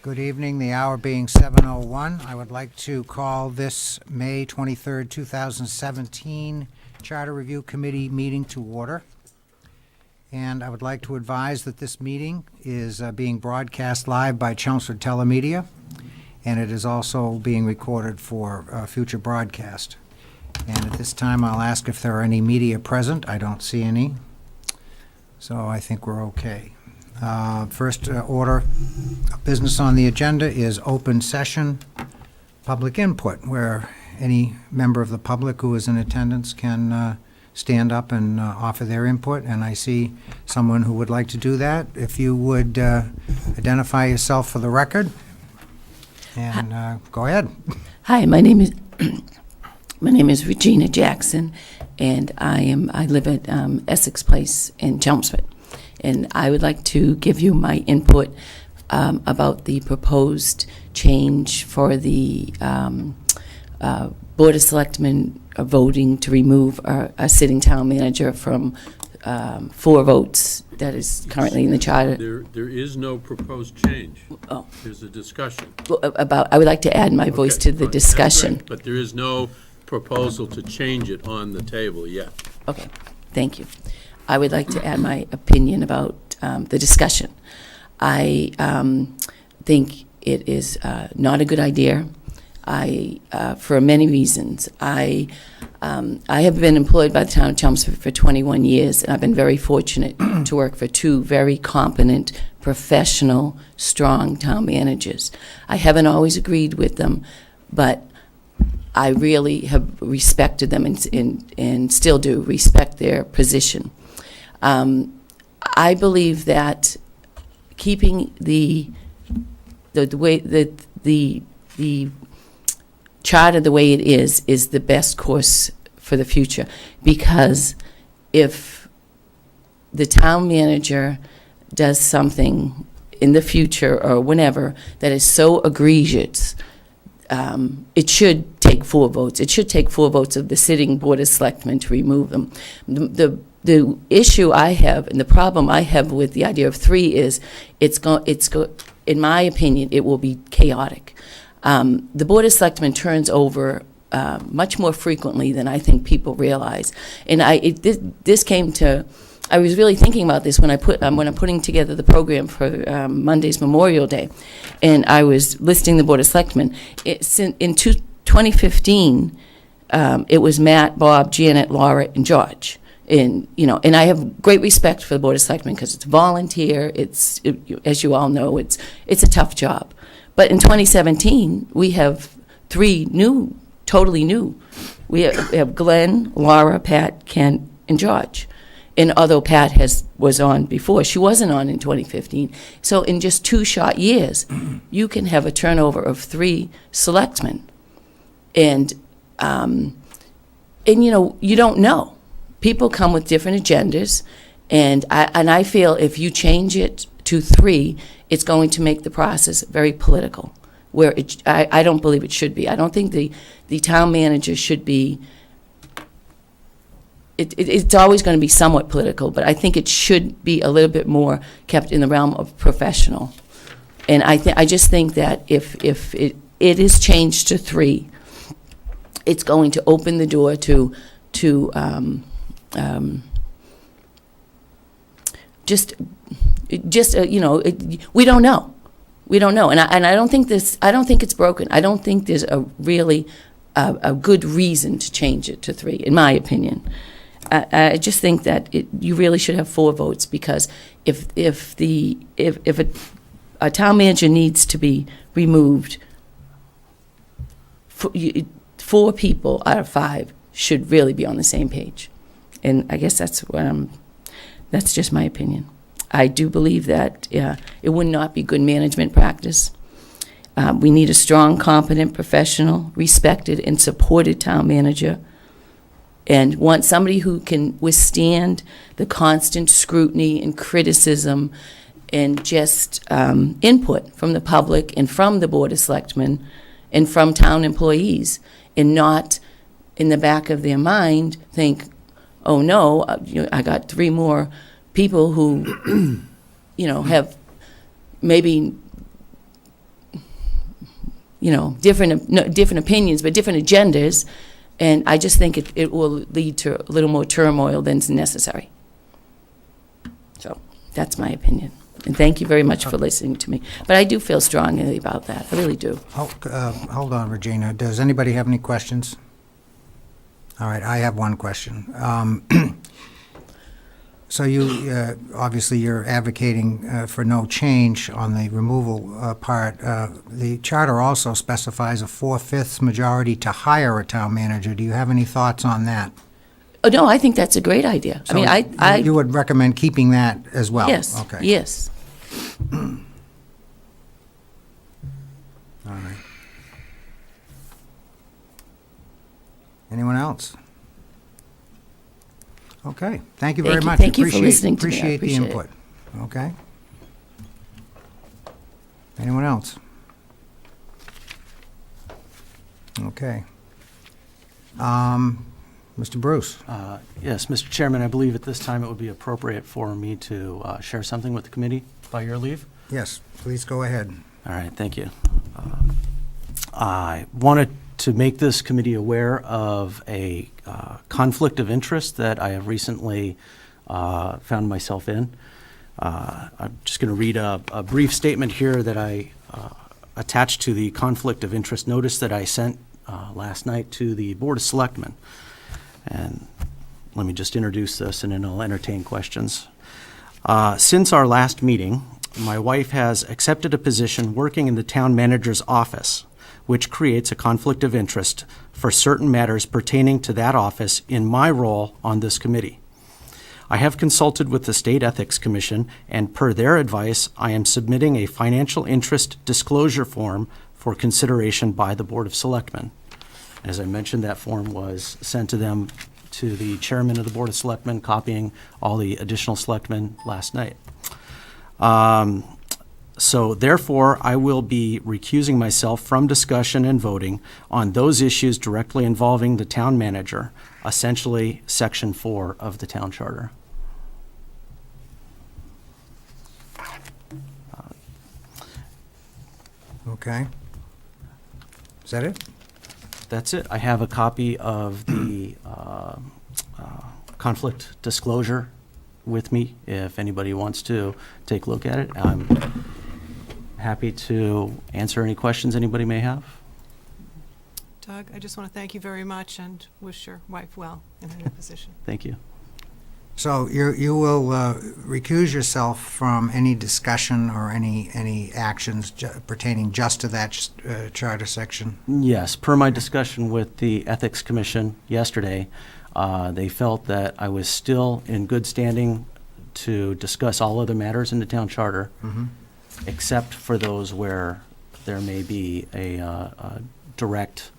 Good evening, the hour being 7:01. I would like to call this May 23rd, 2017 Charter Review Committee meeting to order. And I would like to advise that this meeting is being broadcast live by Chelmsford Telemedia, and it is also being recorded for future broadcast. And at this time, I'll ask if there are any media present. I don't see any, so I think we're okay. First order of business on the agenda is open session public input, where any member of the public who is in attendance can stand up and offer their input, and I see someone who would like to do that. If you would identify yourself for the record, and go ahead. Hi, my name is Regina Jackson, and I live at Essex Place in Chelmsford. And I would like to give you my input about the proposed change for the Board of Selectmen voting to remove a sitting town manager from 4 votes that is currently in the charter. There is no proposed change. Oh. There's a discussion. I would like to add my voice to the Fine, discussion. that's right, but there is no proposal to change it on the table yet. Okay, thank you. I would like to add my opinion about the discussion. I think it is not a good idea. For many reasons. I have been employed by the town of Chelmsford for 21 years, and I've been very fortunate to work for 2 very competent, professional, strong town managers. I haven't always agreed with them, but I really have respected them and still do respect their position. I believe that keeping the way that the charter the way it is the best course for the future, because if the town manager does something in the future or whenever that is so egregious, it should take 4 votes. It should take 4 votes of the sitting Board of Selectmen to remove them. The issue I have and the problem I have with the idea of 3 is in my opinion, it will be chaotic. The Board of Selectmen turns over much more frequently than I think people realize. And this came to, I was really thinking about this when I'm putting together the program for Monday's Memorial Day, and I was listing the Board of Selectmen. In 2015, it was Matt, Bob, Janet, Laura, and George. And I have great respect for the Board of Selectmen because it's volunteer. As you all know, it's a tough job. But in 2017, we have 3 totally new. We have Glenn, Laura, Pat, Ken, and George. And although Pat was on before, she wasn't on in 2015. So in just 2 short years, you can have a turnover of 3 selectmen. And you don't know. People come with different agendas, and I feel if you change it to 3, it's going to make the process very political, where I don't believe it should be. I don't think the town manager should be, it's always going to be somewhat political, but I think it should be a little bit more kept in the realm of professional. And I just think that if it is changed to 3, it's going to open the door to we don't know. We don't know, and I don't think it's broken. I don't think there's a really a good reason to change it to 3, in my opinion. I just think that you really should have 4 votes, because if a town manager needs to be removed, 4 people out of 5 should really be on the same page. And I guess that's just my opinion. I do believe that it would not be good management practice. We need a strong, competent, professional, respected, and supported town manager, and want somebody who can withstand the constant scrutiny and criticism and just input from the public and from the Board of Selectmen and from town employees, and not in the back of their mind think, oh no, I got 3 more people who, have maybe different opinions, but different agendas, and I just think it will lead to a little more turmoil than's necessary. So that's my opinion. And thank you very much for listening to me. But I do feel strongly about that. I really do. Hold on, Regina. Does anybody have any questions? All right, I have one question. So you, obviously, you're advocating for no change on the removal part. The charter also specifies a 4/5 majority to hire a town manager. Do you have any thoughts on that? Oh, no, I think that's a great idea. I mean, So you would recommend keeping that as well? Yes, Okay. yes. All right. Anyone else? Okay, thank you very much. Thank you for listening to me. I Appreciate the appreciate it. input. Okay. Anyone else? Okay. Mr. Bruce? Yes, Mr. Chairman, I believe at this time it would be appropriate for me to share something with the committee by your leave. Yes, please go ahead. All right, thank you. I wanted to make this committee aware of a conflict of interest that I have recently found myself in. I'm just going to read a brief statement here that I attached to the conflict of interest notice that I sent last night to the Board of Selectmen. And let me just introduce this and then I'll entertain questions. Since our last meeting, my wife has accepted a position working in the town manager's office, which creates a conflict of interest for certain matters pertaining to that office in my role on this committee. I have consulted with the State Ethics Commission, and per their advice, I am submitting a financial interest disclosure form for consideration by the Board of Selectmen. As I mentioned, that form was sent to them, to the chairman of the Board of Selectmen, copying all the additional selectmen last night. So therefore, I will be recusing myself from discussion and voting on those issues directly involving the town manager, essentially Section 4 of the town charter. Okay. Is that it? That's it. I have a copy of the conflict disclosure with me if anybody wants to take a look at it. I'm happy to answer any questions anybody may have. Doug, I just want to thank you very much and wish your wife well in her new position. Thank you. So you will recuse yourself from any discussion or any actions pertaining just to that charter section? Yes, per my discussion with the Ethics Commission yesterday, they felt that I was still in good standing to discuss all other matters in the town charter, except for those where there may be a direct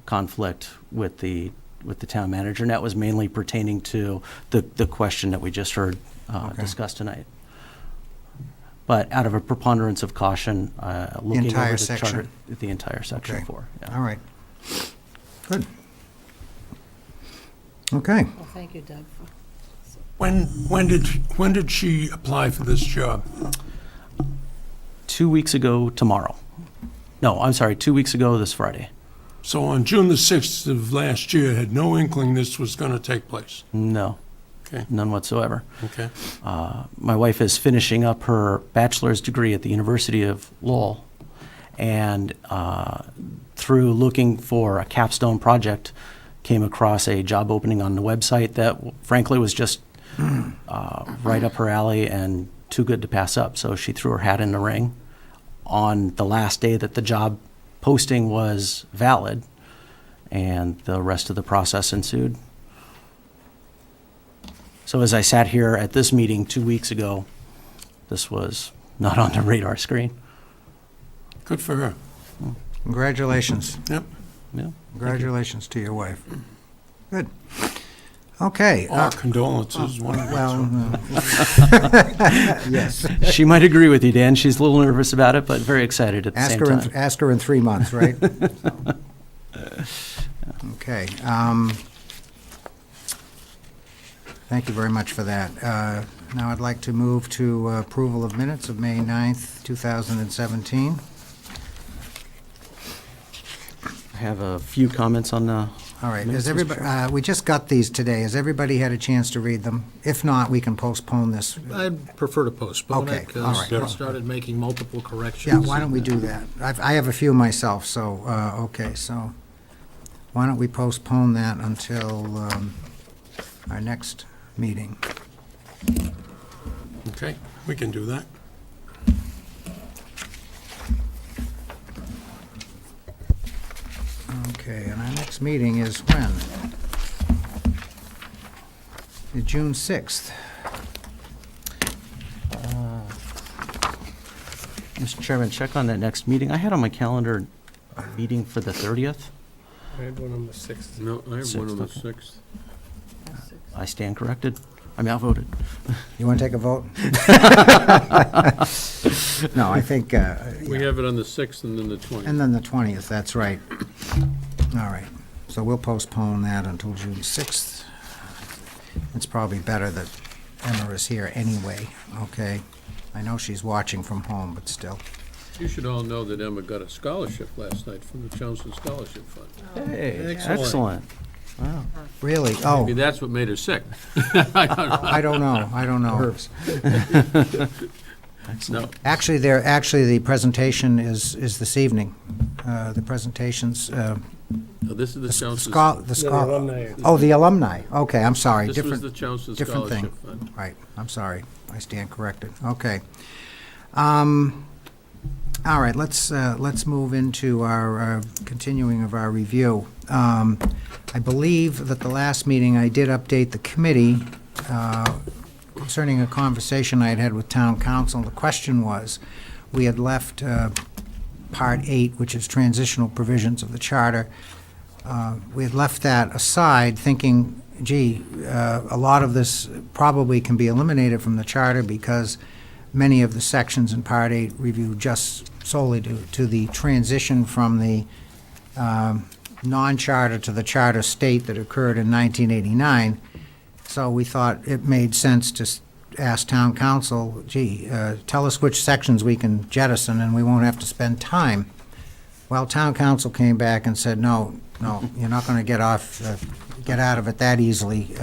conflict with the town manager, and that was mainly pertaining to the question that we just heard discussed tonight. But out of a preponderance of caution, looking entire over the section? charter, the entire section Okay. 4. Yeah. All right. Good. Okay. Well, thank you, Doug. When did she apply for this job? 2 weeks ago tomorrow. No, I'm sorry, 2 weeks ago this Friday. So on June the 6th of last year, had no inkling this was going to take place? No, Okay, none whatsoever. okay. My wife is finishing up her bachelor's degree at the University of Lowell, and through looking for a capstone project, came across a job opening on the website that frankly was just right up her alley and too good to pass up. So she threw her hat in the ring on the last day that the job posting was valid, and the rest of the process ensued. So as I sat here at this meeting 2 weeks ago, this was not on the radar screen. Good for her. Congratulations. Yep. Yeah. Congratulations to your wife. Good. Okay. Our condolences. Well, yes. She might agree with you, Dan. She's a little nervous about it, but very excited at the same time. Ask her in 3 months, right? Okay. Thank you very much for that. Now I'd like to move to approval of minutes of May 9th, 2017. I have a few comments on the. All right, minutes, has Mr. everybody, Chairman. we just got these today. Has everybody had a chance to read them? If not, we can postpone this. I'd prefer to postpone Okay, it, all because right. I started making multiple corrections. Yeah, why don't we do that? I have a few myself, so, okay, so why don't we postpone that until our next meeting? Okay. We can do that. Okay, and our next meeting is when? June 6th. Mr. Chairman, check on that next meeting. I had on my calendar a meeting for the 30th. I had one on the 6th. No, I have one on the Sixth, okay. 6th. I stand corrected. I'm outvoted. You want to take a vote? No, I think, We have it on the 6th and then the 20th. and then the 20th, that's right. All right, so we'll postpone that until June 6th. It's probably better that Emma is here anyway, okay? I know she's watching from home, but still. You should all know that Emma got a scholarship last night from the Chelmsford Scholarship Fund. Hey, Excellent. excellent. Wow. Really? Oh, Maybe that's what made her sick. I don't know. No, Actually, the presentation is this evening. The presentation's, no, this is the Chelmsford. the No, the alumni. Oh, the alumni. Okay, I'm sorry. This was Different. the Chelmsford different thing. Scholarship Fund. Right, I'm sorry. I stand corrected. Okay. All right, let's move into our continuing of our review. I believe that the last meeting, I did update the committee concerning a conversation I had had with town council. The question was, we had left Part 8, which is transitional provisions of the charter. We had left that aside, thinking, gee, a lot of this probably can be eliminated from the charter because many of the sections in Part 8 review just solely to the transition from the non-charter to the charter state that occurred in 1989. So we thought it made sense to ask town council, gee, tell us which sections we can jettison and we won't have to spend time. Well, town council came back and said, no, you're not going to get out of it that easily.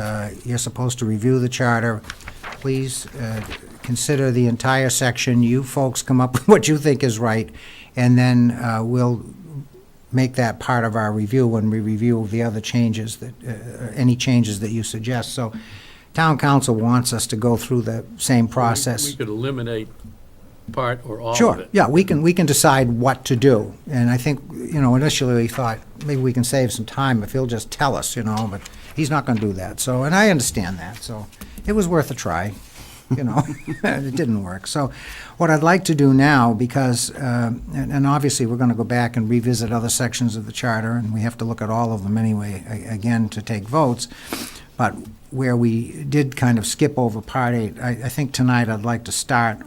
You're supposed to review the charter. Please consider the entire section. You folks come up with what you think is right, and then we'll make that part of our review when we review the other changes, that any changes that you suggest. So town council wants us to go through the same process. We could eliminate part or all of Sure, it. yeah, we can decide what to do. And I think, initially we thought, maybe we can save some time if he'll just tell us, but he's not going to do that. So, and I understand that, so it was worth a try, It didn't work. So what I'd like to do now, because, and obviously we're going to go back and revisit other sections of the charter, and we have to look at all of them anyway, again, to take votes, but where we did kind of skip over Part 8, I think tonight I'd like to start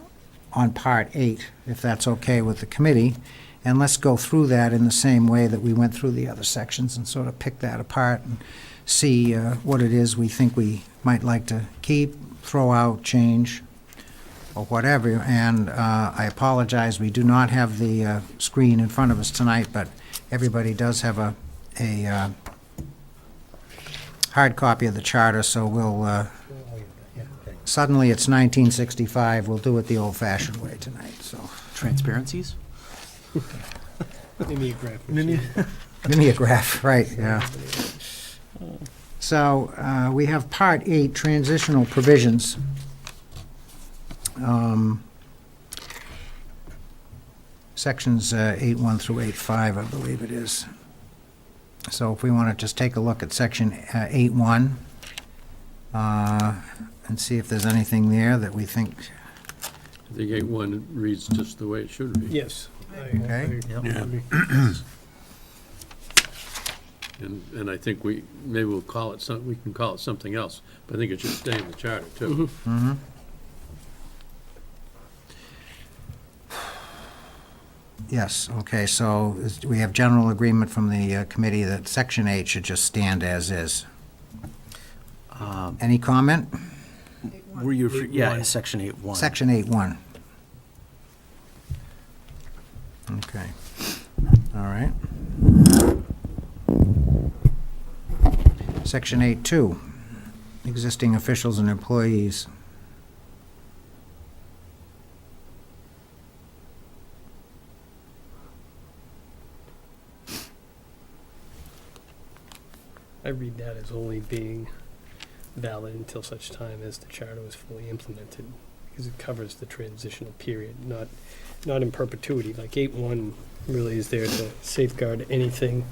on Part 8, if that's okay with the committee, and let's go through that in the same way that we went through the other sections and sort of pick that apart and see what it is we think we might like to keep, throw out, change, or whatever. And I apologize, we do not have the screen in front of us tonight, but everybody does have a hard copy of the charter, so we'll, suddenly it's 1965, we'll do it the old-fashioned way tonight, so. Transparencies? Mimeograph machine. Mimeograph, right, yeah. So, we have Part 8, Transitional Provisions. Sections 8.1 through 8.5, I believe it is. So if we want to just take a look at Section 8.1, and see if there's anything there that we think, I think 8.1 reads just the way it should read. Yes. Okay. Yeah. And I think maybe we'll call it we can call it something else, but I think it should stay in the charter, too. mhm. Yes, okay, so we have general agreement from the committee that Section 8 should just stand as is. Any comment? Were you, yeah, 8.1. Section 8.1. Section 8.1. Okay. All right. Section 8.2, existing officials and employees. I read that as only being valid until such time as the charter was fully implemented, because it covers the transitional period, not in perpetuity. Like 8.1 really is there to safeguard anything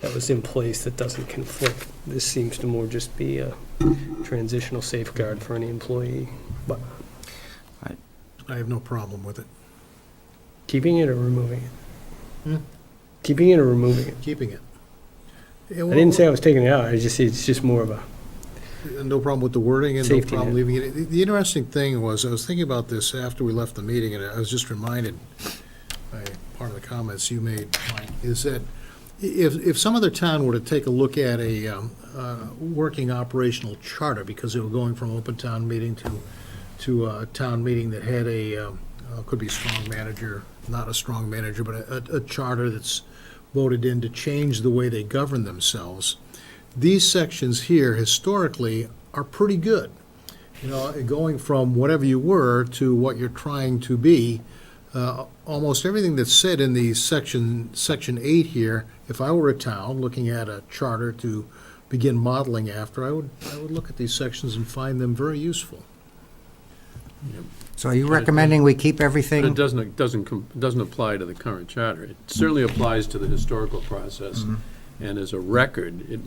that was in place that doesn't conflict. This seems to more just be a transitional safeguard for any employee. But I have no problem with it. keeping it or removing it? Hmm? Keeping it or removing it? Keeping it. I didn't say I was taking it out, it's just more of a, No problem with the wording and no Safety problem net. leaving it. The interesting thing was, I was thinking about this after we left the meeting, and I was just reminded by part of the comments you made, Mike, is that if some other town were to take a look at a working operational charter, because they were going from open town meeting to a town meeting that had could be a strong manager, not a strong manager, but a charter that's voted in to change the way they govern themselves, these sections here historically are pretty good. You know, going from whatever you were to what you're trying to be. Almost everything that's said in the section 8 here, if I were a town looking at a charter to begin modeling after, I would look at these sections and find them very useful. So are you recommending we keep But it everything? doesn't apply to the current charter. It certainly applies to the historical process, and as a record, it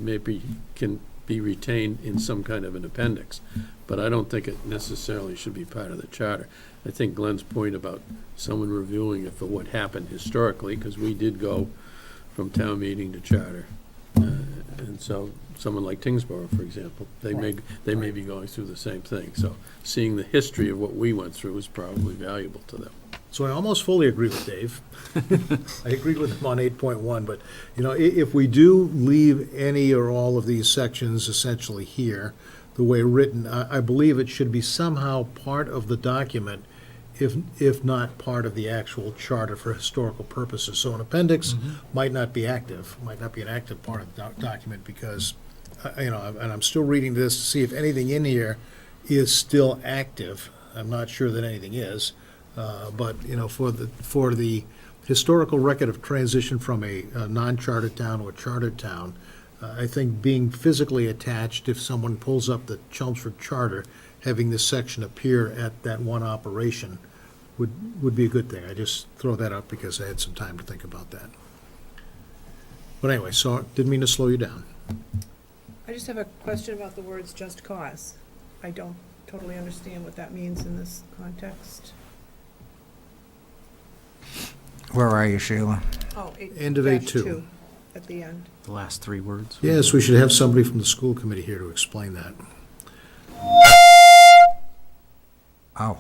can be retained in some kind of an appendix. But I don't think it necessarily should be part of the charter. I think Glenn's point about someone reviewing it for what happened historically, because we did go from town meeting to charter. And so, someone like Tingsboro, for example, they may be going through the same thing. So, seeing the history of what we went through is probably valuable to them. So I almost fully agree with Dave. I agreed with him on 8.1, but, you know, if we do leave any or all of these sections essentially here, the way written, I believe it should be somehow part of the document, if not part of the actual charter for historical purposes. So an appendix might not be an active part of the document, because, you know, and I'm still reading this to see if anything in here is still active. I'm not sure that anything is. But, you know, for the historical record of transition from a non-chartered town to a chartered town, I think being physically attached, if someone pulls up the Chelmsford Charter, having this section appear at that one operation would be a good thing. I just throw that up because I had some time to think about that. But anyway, so didn't mean to slow you down. I just have a question about the words "just cause." I don't totally understand what that means in this context. Where are you, Sheila? Oh, End of 8.2. At the end. The last three words? Yes, we should have somebody from the school committee here to explain that. Oh,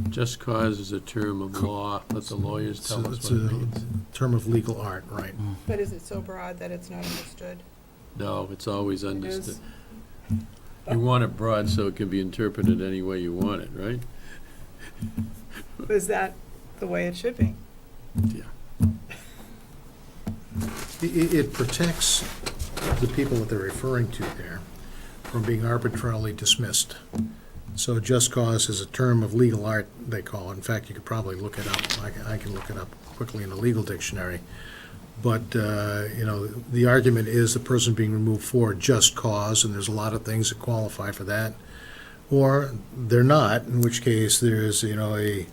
Just cause is a term of law. Let the lawyers tell us It's what it a means. term of legal art, right? But is it so broad that it's not understood? No, it's always It understood. is. You want it broad so it can be interpreted any way you want it, right? Is that the way it should be? Yeah. It protects the people that they're referring to there from being arbitrarily dismissed. So just cause is a term of legal art, they call it. In fact, you could probably look it up. I can look it up quickly in the legal dictionary. But, you know, the argument is the person being removed for just cause, and there's a lot of things that qualify for that. Or they're not, in which case there's, you know,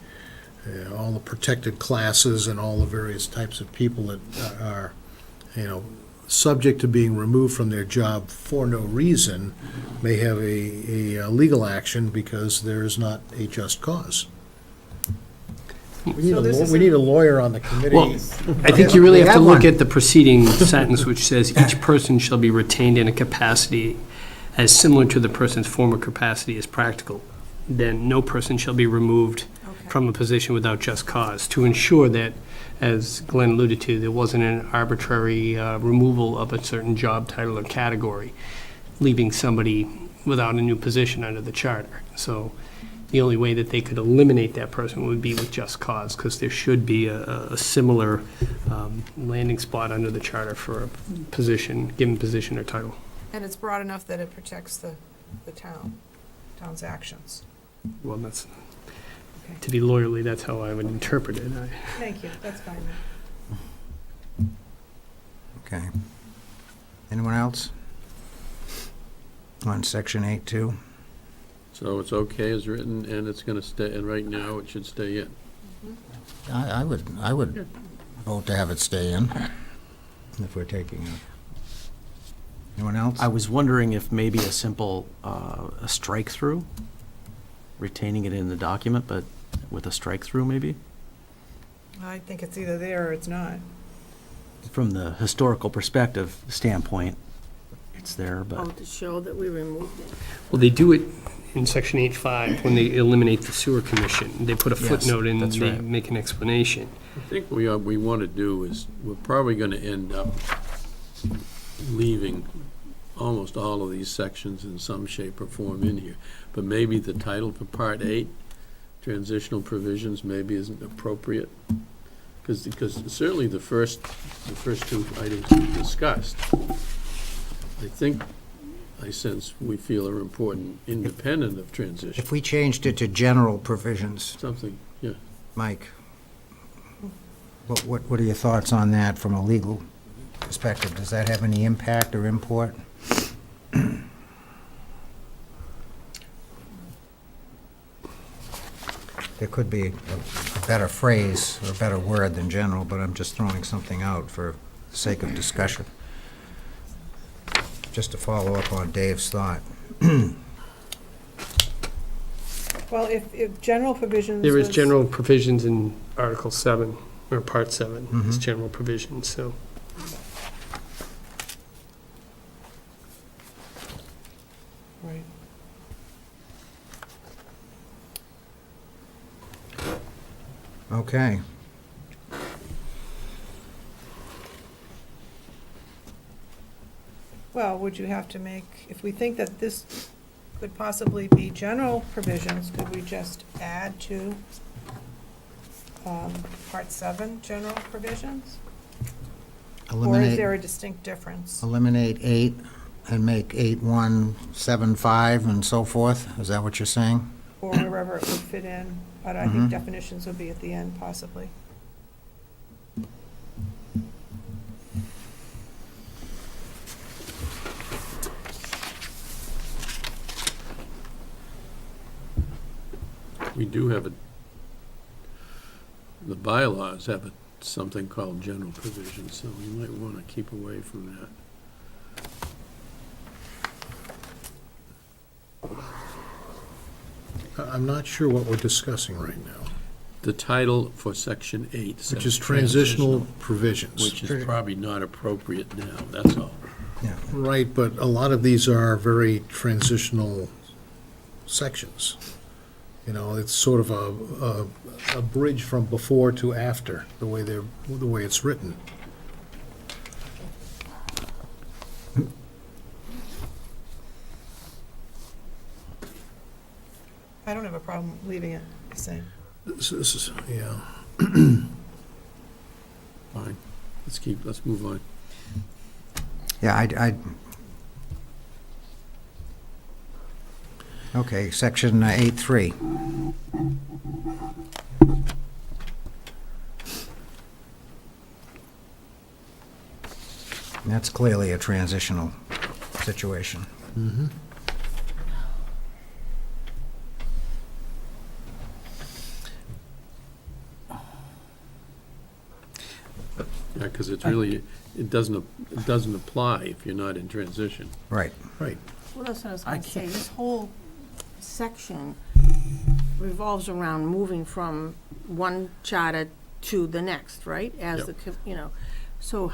all the protected classes and all the various types of people that are, you know, subject to being removed from their job for no reason may have a legal action because there is not a just cause. So this is We need a lawyer on the committee. Well, I think you really We have to have look one. at the preceding sentence, which says, "Each person shall be retained in a capacity as similar to the person's former capacity as practical." Then no person shall be removed Okay. from a position without just cause, to ensure that, as Glenn alluded to, there wasn't an arbitrary removal of a certain job title or category, leaving somebody without a new position under the charter. So the only way that they could eliminate that person would be with just cause, because there should be a similar landing spot under the charter for a position, given position or title. And it's broad enough that it protects the town's actions. Well, that's, Okay. to be lawyerly, that's how I would interpret it. Thank you, that's fine. Okay. Anyone else? On section 8.2? So it's okay as written, and it's gonna stay, and right now it should stay in. I would vote to have it stay in, if we're taking it. Anyone else? I was wondering if maybe a simple, a strike-through, retaining it in the document, but with a strike-through maybe? I think it's either there or it's not. From the historical perspective standpoint, it's there, but. To show that we removed it. Well, they do it in section 8.5 when they eliminate the sewer commission. They put a Yes, footnote in, that's they right. make an explanation. I think we want to do is, we're probably going to end up leaving almost all of these sections in some shape or form in here. But maybe the title for Part 8, transitional provisions, maybe isn't appropriate. Because certainly the first two items we discussed, I sense we feel are important, independent of transition. If we changed it to general provisions, Something, yeah. Mike, what are your thoughts on that from a legal perspective? Does that have any impact or import? There could be a better phrase or a better word than general, but I'm just throwing something out for the sake of discussion. Just to follow up on Dave's thought. Well, if general provisions. There is was- general provisions in Article 7, or Part 7, it's Mhm. general provisions, so. Right. Okay. Well, would you have to make, if we think that this could possibly be general provisions, could we just add to Part 7, general provisions? Or is there a distinct difference? Eliminate 8 and make 8.175 and so forth? Is that what you're saying? Or wherever it would fit in, but I think definitions would be at the end possibly. We do have the bylaws have something called general provisions, so we might want to keep away from that. I'm not sure what we're discussing right now, The title for Section 8 says which is transitional provisions. which is probably not appropriate now, that's all. Yeah. Right, but a lot of these are very transitional sections. You know, it's sort of a bridge from before to after, the way it's written. I don't have a problem leaving it the same. This is, yeah. Fine, let's move on. Yeah, okay, section 8.3. That's clearly a transitional situation. Yeah, because it's really, it doesn't apply if you're not in transition. Right. Right. Well, that's what I was I going to say. can't- This whole section revolves around moving from one charter to the next, right? As Yep. the, so,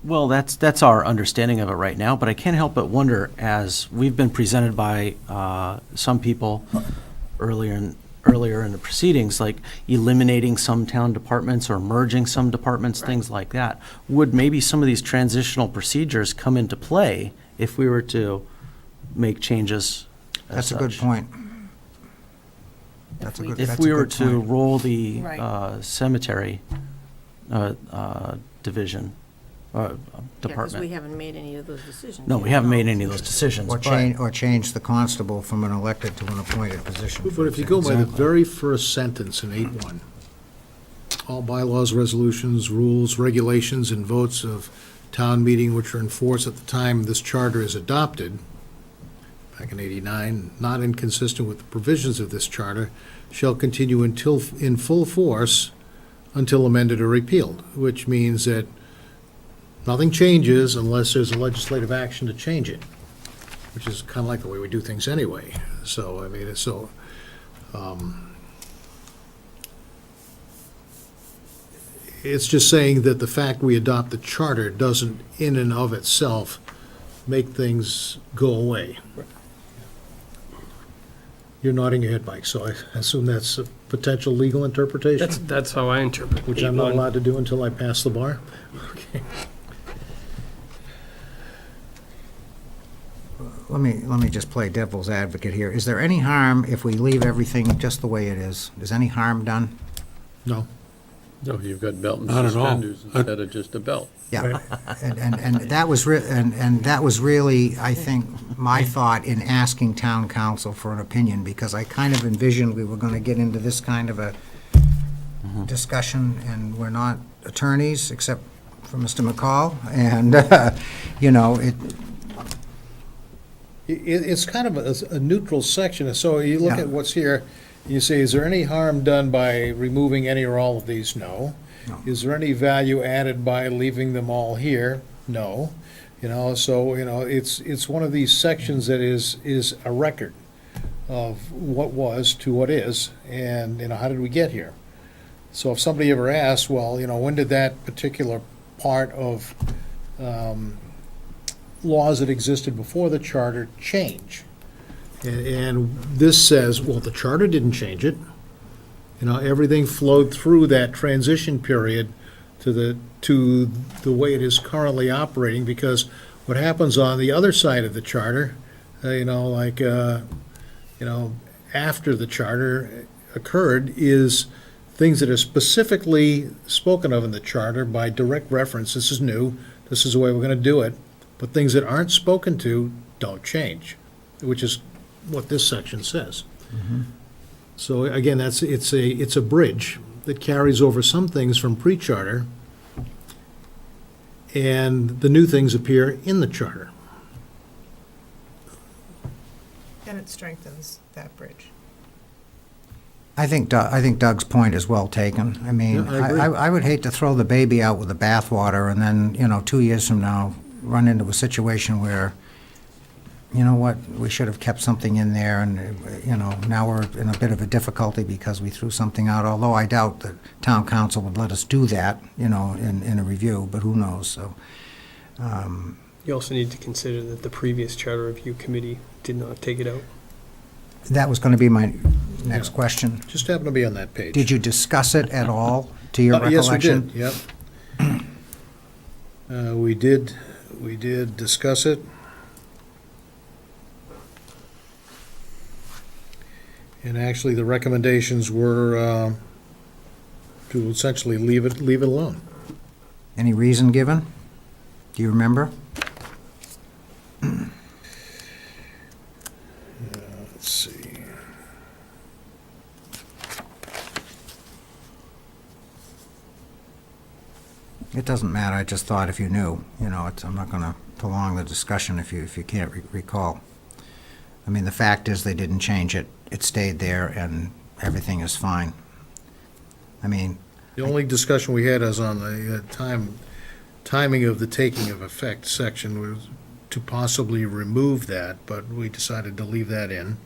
Well, that's our understanding of it right now, but I can't help but wonder, as we've been presented by some people earlier in the proceedings, like eliminating some town departments or merging some departments, things like that. Would maybe some of these transitional procedures come into play if we were to make changes as That's a good such? point. That's a we- good, If that's a we were good to point. roll the Right. cemetery division Because department. we haven't made any of those decisions. No, yet, we haven't made any of those decisions. Or but- change the constable from an elected to an appointed position. But if you go by the Exactly. very first sentence in 8.1, all bylaws, resolutions, rules, regulations, and votes of town meeting which are in force at the time this charter is adopted, back in 89, not inconsistent with the provisions of this charter, shall continue until, in full force until amended or repealed, which means that nothing changes unless there's a legislative action to change it, which is kind of like the way we do things anyway. So, I mean, it's so, it's just saying that the fact we adopt the charter doesn't, in and of itself, make things go away. You're nodding your head, Mike, so I assume that's a potential legal interpretation, That's how I interpret which I'm not 8.1. allowed to do until I pass the bar? Okay. Let me just play devil's advocate here. Is there any harm if we leave everything just the way it is? Is any harm done? No. No, you've got belt and Not at all. suspenders instead of just a belt. Yeah, and that was and that was really, I think, my thought in asking town council for an opinion, because I kind of envisioned we were gonna get into this kind of a discussion, and we're not attorneys, except for Mr. McCall, and, you know, It's kind of a neutral section, so you look Yeah. at what's here, you say, is there any harm done by removing any or all of these? No. No. Is there any value added by leaving them all here? No. You know, so, you know, it's one of these sections that is a record of what was to what is, and, you know, how did we get here? So if somebody ever asks, well, you know, when did that particular part of laws that existed before the charter change? And this says, well, the charter didn't change it. You know, everything flowed through that transition period to the way it is currently operating, because what happens on the other side of the charter, you know, like, you know, after the charter occurred, is things that are specifically spoken of in the charter by direct reference. This is new, this is the way we're gonna do it, but things that aren't spoken to don't change, which is what this section says. So again, it's a bridge that carries over some things from pre-charter, and the new things appear in the charter. And it strengthens that bridge. I think Doug's point is well taken. I mean, Yeah, I agree. I would hate to throw the baby out with the bathwater and then, you know, 2 years from now, run into a situation where, you know what, we should have kept something in there, and, you know, now we're in a bit of a difficulty because we threw something out, although I doubt that town council would let us do that, you know, in a review, but who knows, so. You also need to consider that the previous charter review committee did not take it out. That was going to be my next question. Just happened to be on that page. Did you discuss it at all, to your recollection? Yes, we did, yep. We did discuss it. And actually, the recommendations were to essentially leave it alone. Any reason given? Do you remember? Let's see. It doesn't matter, I just thought if you knew, you know, I'm not going to prolong the discussion if you can't recall. I mean, the fact is, they didn't change it, it stayed there, and everything is fine. I mean, The only discussion we had is on the timing of the taking of effect section, was to possibly remove that, but we decided to leave that in.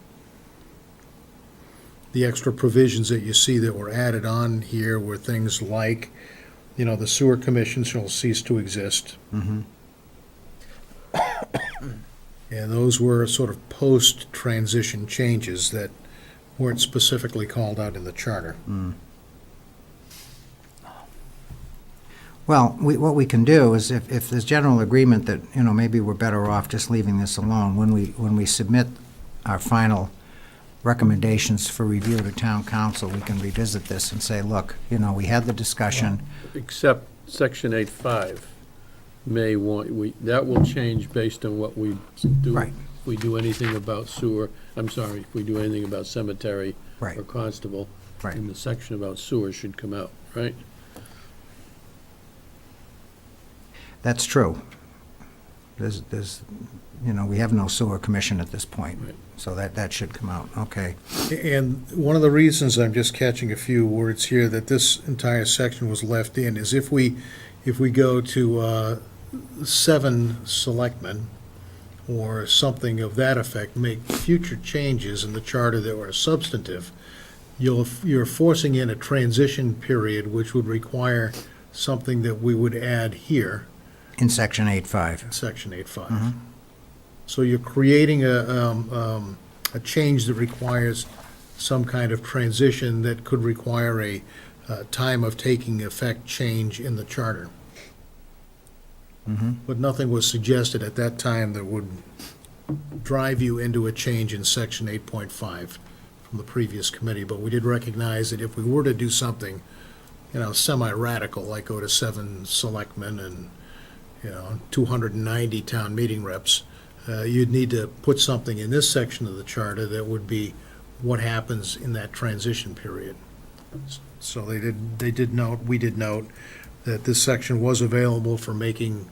The extra provisions that you see that were added on here were things like, you know, the sewer commission shall cease to exist. And those were sort of post-transition changes that weren't specifically called out in the charter. well, what we can do is, if there's general agreement that, you know, maybe we're better off just leaving this alone, when we submit our final recommendations for review to town council, we can revisit this and say, look, you know, we had the discussion. Except section 8.5 may want, that will change based on what we do. Right. If we do anything about sewer, I'm sorry, if we do anything about cemetery Right. or constable, Right. then the section about sewer should come out, right? That's true. We have no sewer commission at this point, Right. so that should come out, okay. And one of the reasons I'm just catching a few words here that this entire section was left in is if we go to 7 selectmen or something of that effect, make future changes in the charter that were substantive, you're forcing in a transition period which would require something that we would add here, In section 8.5. section 8.5. So you're creating a change that requires some kind of transition that could require a time of taking effect change in the charter. But nothing was suggested at that time that would drive you into a change in section 8.5 from the previous committee. But we did recognize that if we were to do something, semi-radical, like go to 7 selectmen and 290 town meeting reps, you'd need to put something in this section of the charter that would be what happens in that transition period. So we did note that this section was available for making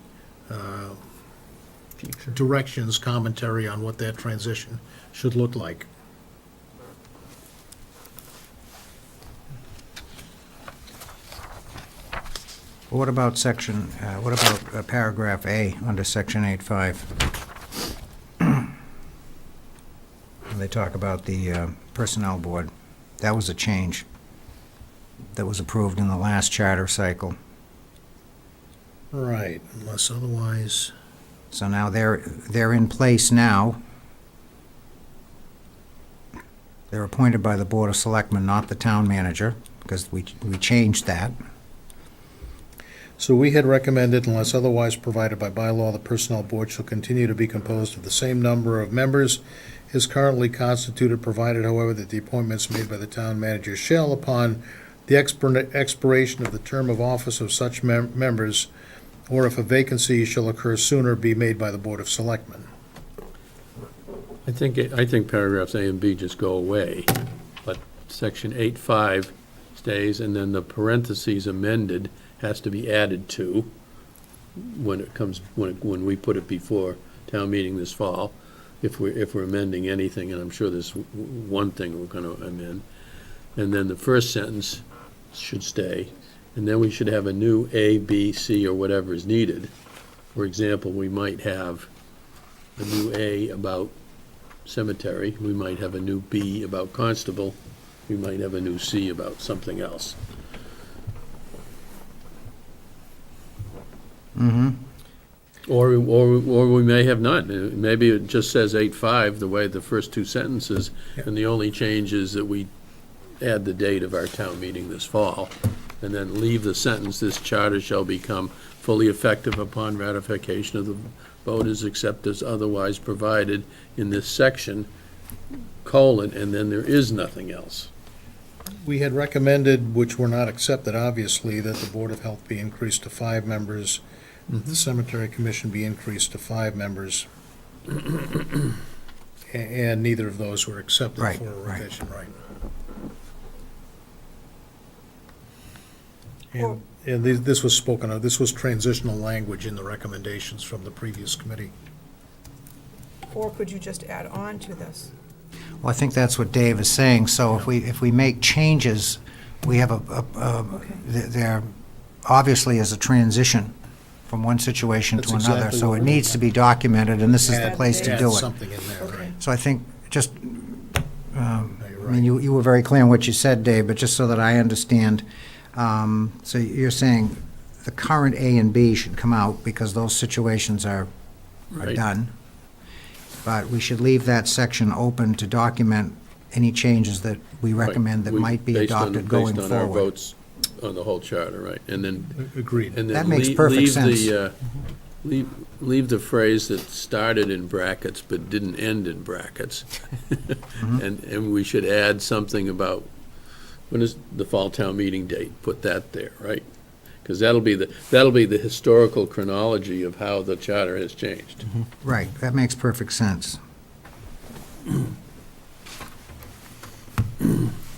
directions, commentary on what that transition should look like. What about paragraph A under section 8.5? They talk about the personnel board. That was a change that was approved in the last charter cycle. Right, unless otherwise. So now they're in place now. They're appointed by the Board of Selectmen, not the town manager, because we changed that. So we had recommended, unless otherwise provided by bylaw, the Personnel Board shall continue to be composed of the same number of members as currently constituted, provided, however, that the appointments made by the town manager shall, upon the expiration of the term of office of such members, or if a vacancy shall occur sooner, be made by the Board of Selectmen. I think paragraphs A and B just go away, but section 8.5 stays, and then the parentheses amended has to be added to when we put it before town meeting this fall, if we're amending anything, and I'm sure there's one thing we're going to amend. And then the first sentence should stay, and then we should have a new A, B, C, or whatever is needed. For example, we might have a new A about cemetery, we might have a new B about constable, we might have a new C about something else. Or we may have not. Maybe it just says 8.5, the way the first 2 sentences, and the only change is that we add the date of our town meeting this fall, and then leave the sentence, this charter shall become fully effective upon ratification of the voters except as otherwise provided in this section, and then there is nothing else. We had recommended, which were not accepted, obviously, that the Board of Health be increased to 5 members, the Cemetery Commission be increased to 5 members, and neither of those were accepted Right, for a right. revision, right? Well- And this was spoken of, this was transitional language in the recommendations from the previous committee. Or could you just add on to this? Well, I think that's what Dave is saying, so if we make changes, we have there obviously is a transition from one situation to That's another, exactly so what it we needs to be documented, and this is the Add- place to add do it. something in there, Okay. right? So I think, just, No, you're I mean, right. you were very clear in what you said, Dave, but just so that I understand, so you're saying the current A and B should come out because those situations are Right. done, but we should leave that section open to document any changes that we recommend that We- might be based on- adopted going Based on our forward. votes on the whole charter, right? And then Agreed. And then That makes lea- perfect leave sense. the, leave the phrase that started in brackets but didn't end in brackets. Mm-hmm. And we should add something about, when is the fall town meeting date? Put that there, right? because that'll be the historical chronology of how the charter has changed. Right, that makes perfect sense.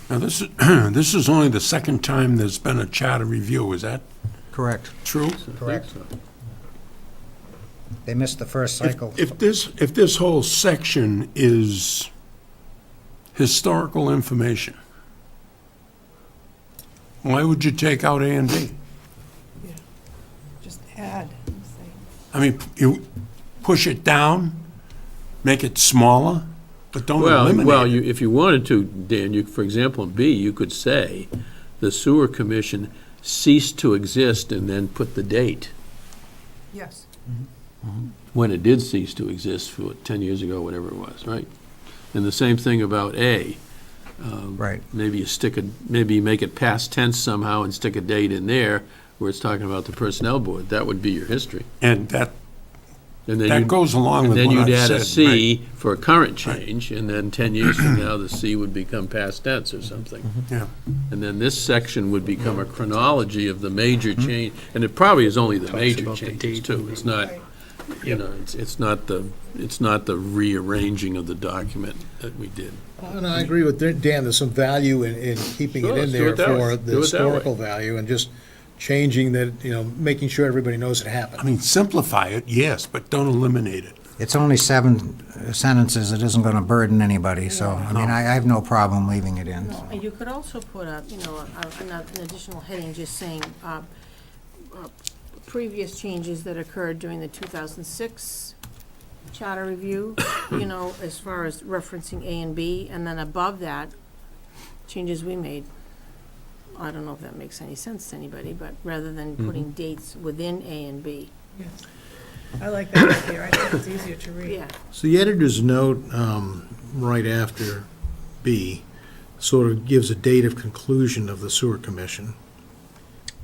Now, this is, this is only the second time there's been a charter review, is that Correct. true? Correct. They missed the first cycle. If this whole section is historical information, why would you take out A and B? Just add. I mean, you push it down, make it smaller, but don't Well, eliminate it. if you wanted to, Dan, for example, in B, you could say, the sewer commission ceased to exist and then put the date Yes. when it did cease to exist, 10 years ago, whatever it was, right? And the same thing about A. Right. Maybe you make it past tense somehow and stick a date in there where it's talking about the personnel board. That would be your history. And that And then goes along with then what you'd I add a said, C for a current change, and then 10 years from now, the C would become past tense or something. Yeah. And then this section would become a chronology of the major change, and it probably is only the Talks major about the changes date. too. It's not, it's not the rearranging of the document that we did. And I agree with Dan, there's some value in keeping it Sure, in let's do there it that way. for Do the it that way. historical value and just changing that, making sure everybody knows it I happened. mean, simplify it, yes, but don't eliminate it. It's only 7 sentences, it isn't going to burden anybody, so, I mean, I have no problem leaving it in. No, and you could also put an additional heading just saying, previous changes that occurred during the 2006 charter review, as far as referencing A and B, and then above that, changes we made. I don't know if that makes any sense to anybody, but rather than putting dates within A and B. Yes. I like that right there. I think it's easier to read. Yeah. So the editor's note, right after B, sort of gives a date of conclusion of the sewer commission.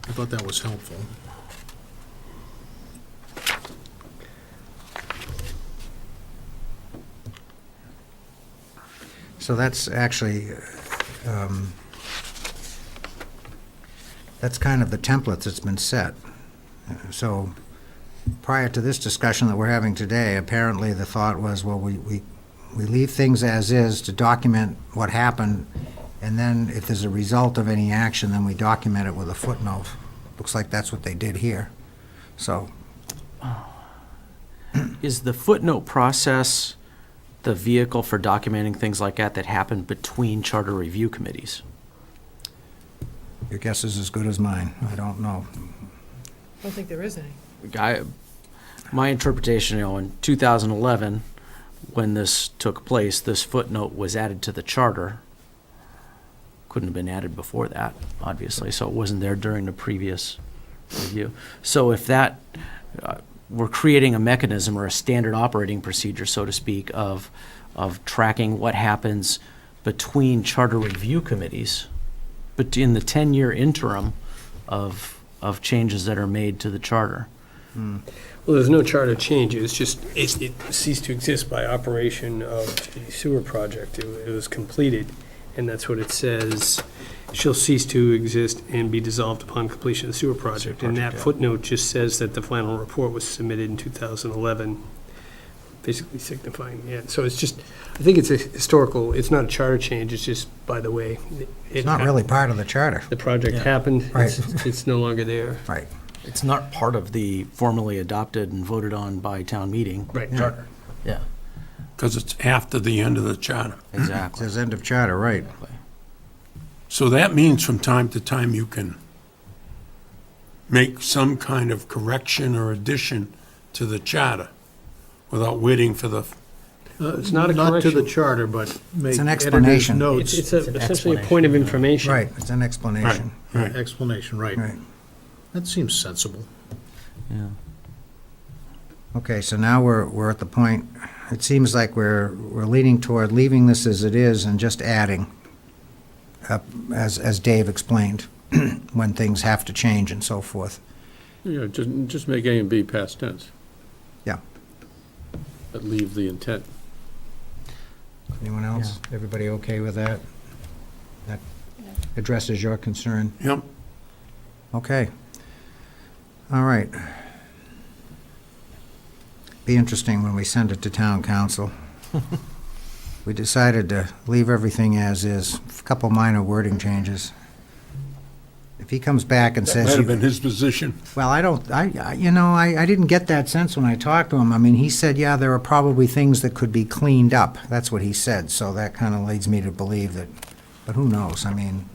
I thought that was helpful. So that's actually, that's kind of the template that's been set. So prior to this discussion that we're having today, apparently the thought was, well, we leave things as is to document what happened, and then if there's a result of any action, then we document it with a footnote. Looks like that's what they did here. So, Is the footnote process the vehicle for documenting things like that happen between charter review committees? your guess is as good as mine. I don't know. I don't think there is any. My interpretation, in 2011, when this took place, this footnote was added to the charter. Couldn't have been added before that, obviously, so it wasn't there during the previous review. So if that, we're creating a mechanism or a standard operating procedure, so to speak, of tracking what happens between charter review committees, but in the 10-year interim of changes that are made to the charter. Well, there's no charter change, it's just, it ceased to exist by operation of the sewer project. It was completed, and that's what it says, shall cease to exist and be dissolved upon completion of the sewer project. And that footnote just says that the final report was submitted in 2011, basically signifying, so it's just, I think it's a historical, it's not a charter change, it's just, by the way. It's not really part of the charter. The project happened, Right. it's no longer there. Right. It's not part of the formally adopted and voted on by town meeting. Right. Charter. Yeah, Because it's after the end of the charter. It exactly. says end of charter, right. So that means from time to time you can make some kind of correction or addition to the charter without waiting for the, It's not a Not to the correction. charter, but make an editor's explanation. notes. It's an essentially a point of information. Right, it's an explanation. right. Explanation, right. Right. That seems sensible. Yeah. Okay, so now we're at the point, it seems like we're leaning toward leaving this as it is and just adding, as Dave explained, when things have to change and so forth. Yeah, just make A and B past tense. Yeah. But leave the intent. Anyone else? Everybody okay with that? That addresses your concern? Yep. Okay. All right. Be interesting when we send it to town council. We decided to leave everything as is, a couple minor wording changes. If he comes back and That says, might have been his position. well, I didn't get that sense when I talked to him. I mean, he said, yeah, there are probably things that could be cleaned up. That's what he said, so that kind of leads me to believe that, but who knows? I mean,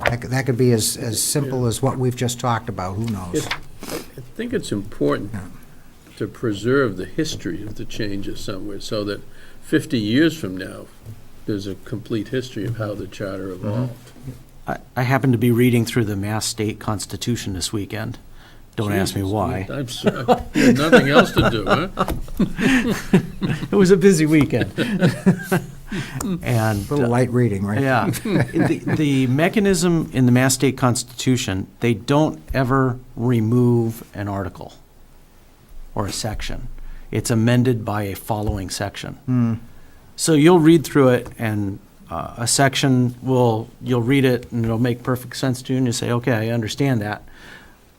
that could be as simple as what we've just talked about, who knows? I think it's important Yeah. to preserve the history of the changes somewhere, so that 50 years from now, there's a complete history of how the charter evolved. I happened to be reading through the Mass State Constitution this weekend. Don't ask me Jesus, why. I'm sorry, you had nothing else to do, huh? It was a busy weekend. And, A little light reading, right? yeah, the mechanism in the Mass State Constitution, they don't ever remove an article or a section. It's amended by a following section. So you'll read through it, and a section you'll read it, and it'll make perfect sense to you, and you say, okay, I understand that.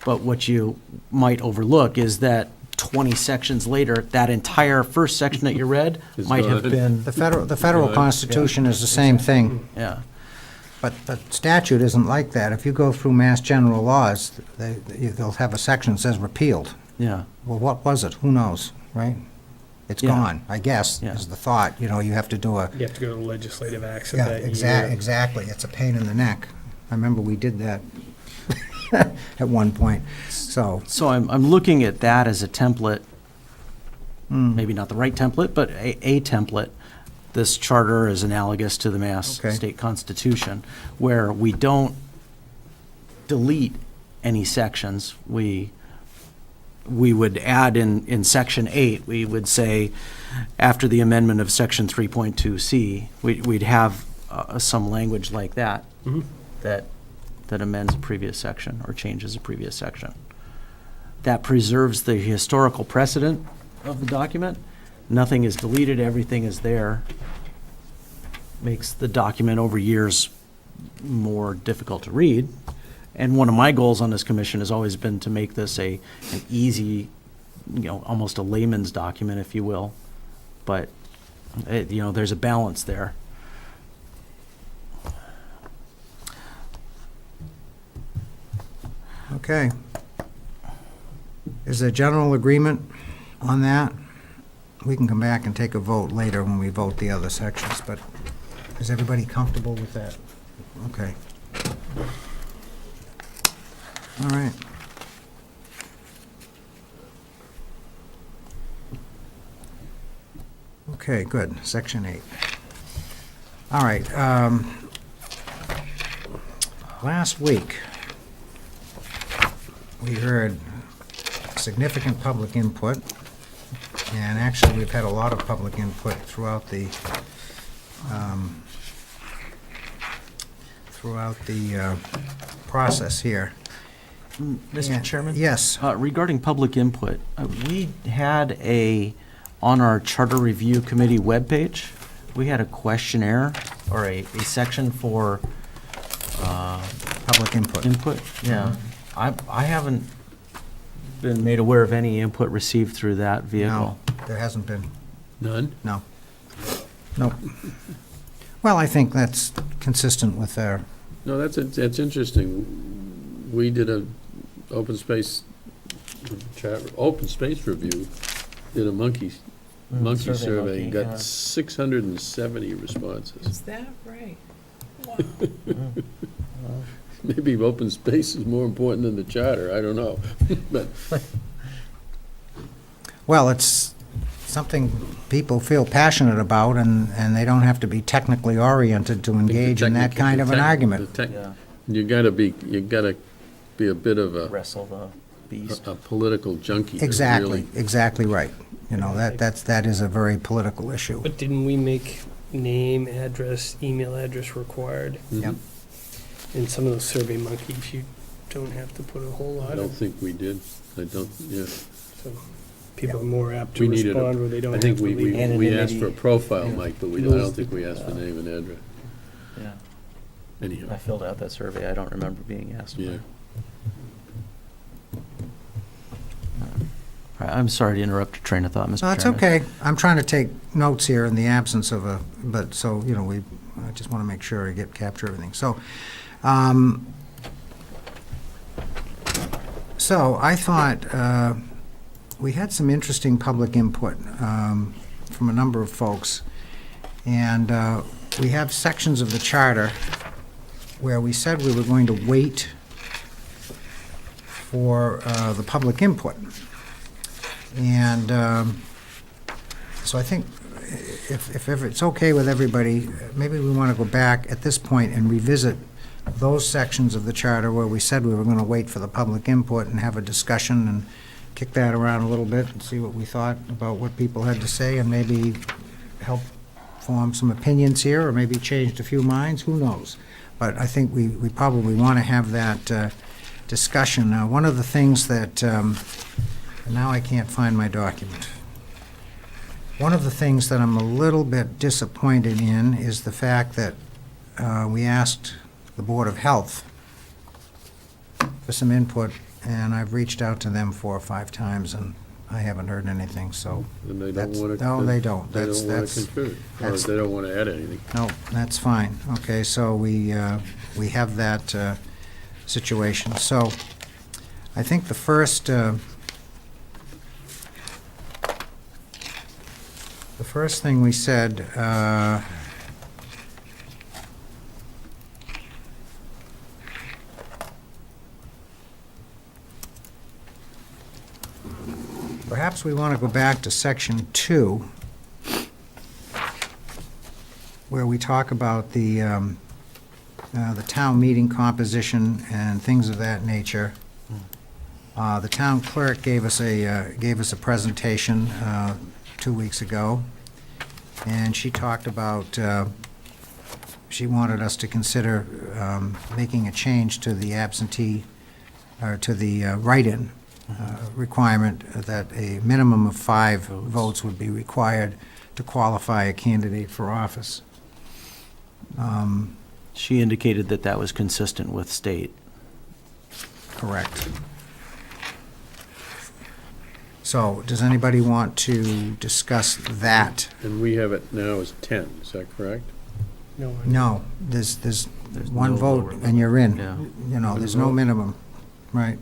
But what you might overlook is that 20 sections later, that entire first section that you read Is might have gone. been, The federal Constitution is the same thing, yeah. but the statute isn't like that. If you go through Mass General Laws, they'll have a section that says repealed. Yeah, Well, what was it? Who knows, right? It's Yeah. gone, I guess, Yeah. is the thought. You know, you have to do a, You have to go to legislative acts of yeah, that year. exactly. It's a pain in the neck. I remember we did that at one point, so. so I'm looking at that as a template, maybe not the right template, but a template. This charter is analogous to the Mass Okay. State Constitution, where we don't delete any sections. We would add in Section 8, we would say, after the amendment of Section 3.2C, we'd have some language like that, that amends a previous section or changes a previous section. That preserves the historical precedent of the document. Nothing is deleted, everything is there. Makes the document over years more difficult to read. And one of my goals on this commission has always been to make this an easy, almost a layman's document, if you will. But, there's a balance there. Okay. Is there general agreement on that? We can come back and take a vote later when we vote the other sections, but is everybody comfortable with that? Okay. All right. Okay, good. Section 8. All right. Last week, we heard significant public input, and actually, we've had a lot of public input throughout the process here. Yeah, Mr. Chairman? Yes. Regarding public input, we had on our Charter Review Committee webpage, we had a questionnaire or a section for Public input. input. Yeah. I haven't been made aware of any input received through that No, vehicle. there hasn't been. None? No. Nope. Well, I think that's consistent with our, No, that's interesting. We did a open space review, did a monkey survey, and got 670 responses. Is that right? Wow. Maybe open space is more important than the charter, I don't know. But well, it's something people feel passionate about, and they don't have to be technically oriented to engage in that kind of an argument. You gotta be a bit of Wrestle the beast. a political junkie. to Exactly, really- exactly right. You know, that is a very political issue. But didn't we make name, address, email address required? Yep. In some of those Survey Monkeys, you don't have to put a whole I lot don't of, think we did. I don't, yeah. so people are more apt to We needed respond where they don't I have think to we leave. we asked for a profile, Yeah. Mike, but I don't think we asked for name and address. Yeah. Anyhow, filled out that survey. I don't remember being asked. yeah. I'm sorry to interrupt your train of thought, Mr. No, Chairman. it's okay. I'm trying to take notes here in the absence of but, so, I just want to make sure I capture everything. So, I thought we had some interesting public input from a number of folks. And we have sections of the charter where we said we were going to wait for the public input. And so I think if it's okay with everybody, maybe we want to go back at this point and revisit those sections of the charter where we said we were going to wait for the public input and have a discussion and kick that around a little bit and see what we thought about what people had to say, and maybe help form some opinions here, or maybe changed a few minds, who knows? But I think we probably want to have that discussion. Now, one of the things that, and now I can't find my document. One of the things that I'm a little bit disappointed in is the fact that we asked the Board of Health for some input, and I've reached out to them 4 or 5 times, and I haven't heard anything, so. And they don't that's- want to. no, they don't. They That's- don't want to that's- contribute, or that's- they don't want to add anything. No, that's fine. Okay, so we have that situation. So I think the first thing we said, perhaps we want to go back to section 2, where we talk about the town meeting composition and things of that nature. The town clerk gave us a presentation 2 weeks ago, and she talked about, she wanted us to consider making a change to the absentee, or to the write-in requirement, that a minimum of 5 votes would be required to qualify a candidate for office. She indicated that that was consistent with state. Correct. So, does anybody want to discuss that? And we have it now as 10, is that correct? No, there's There's one no vote lower and you're in. Yeah. There's no minimum, right?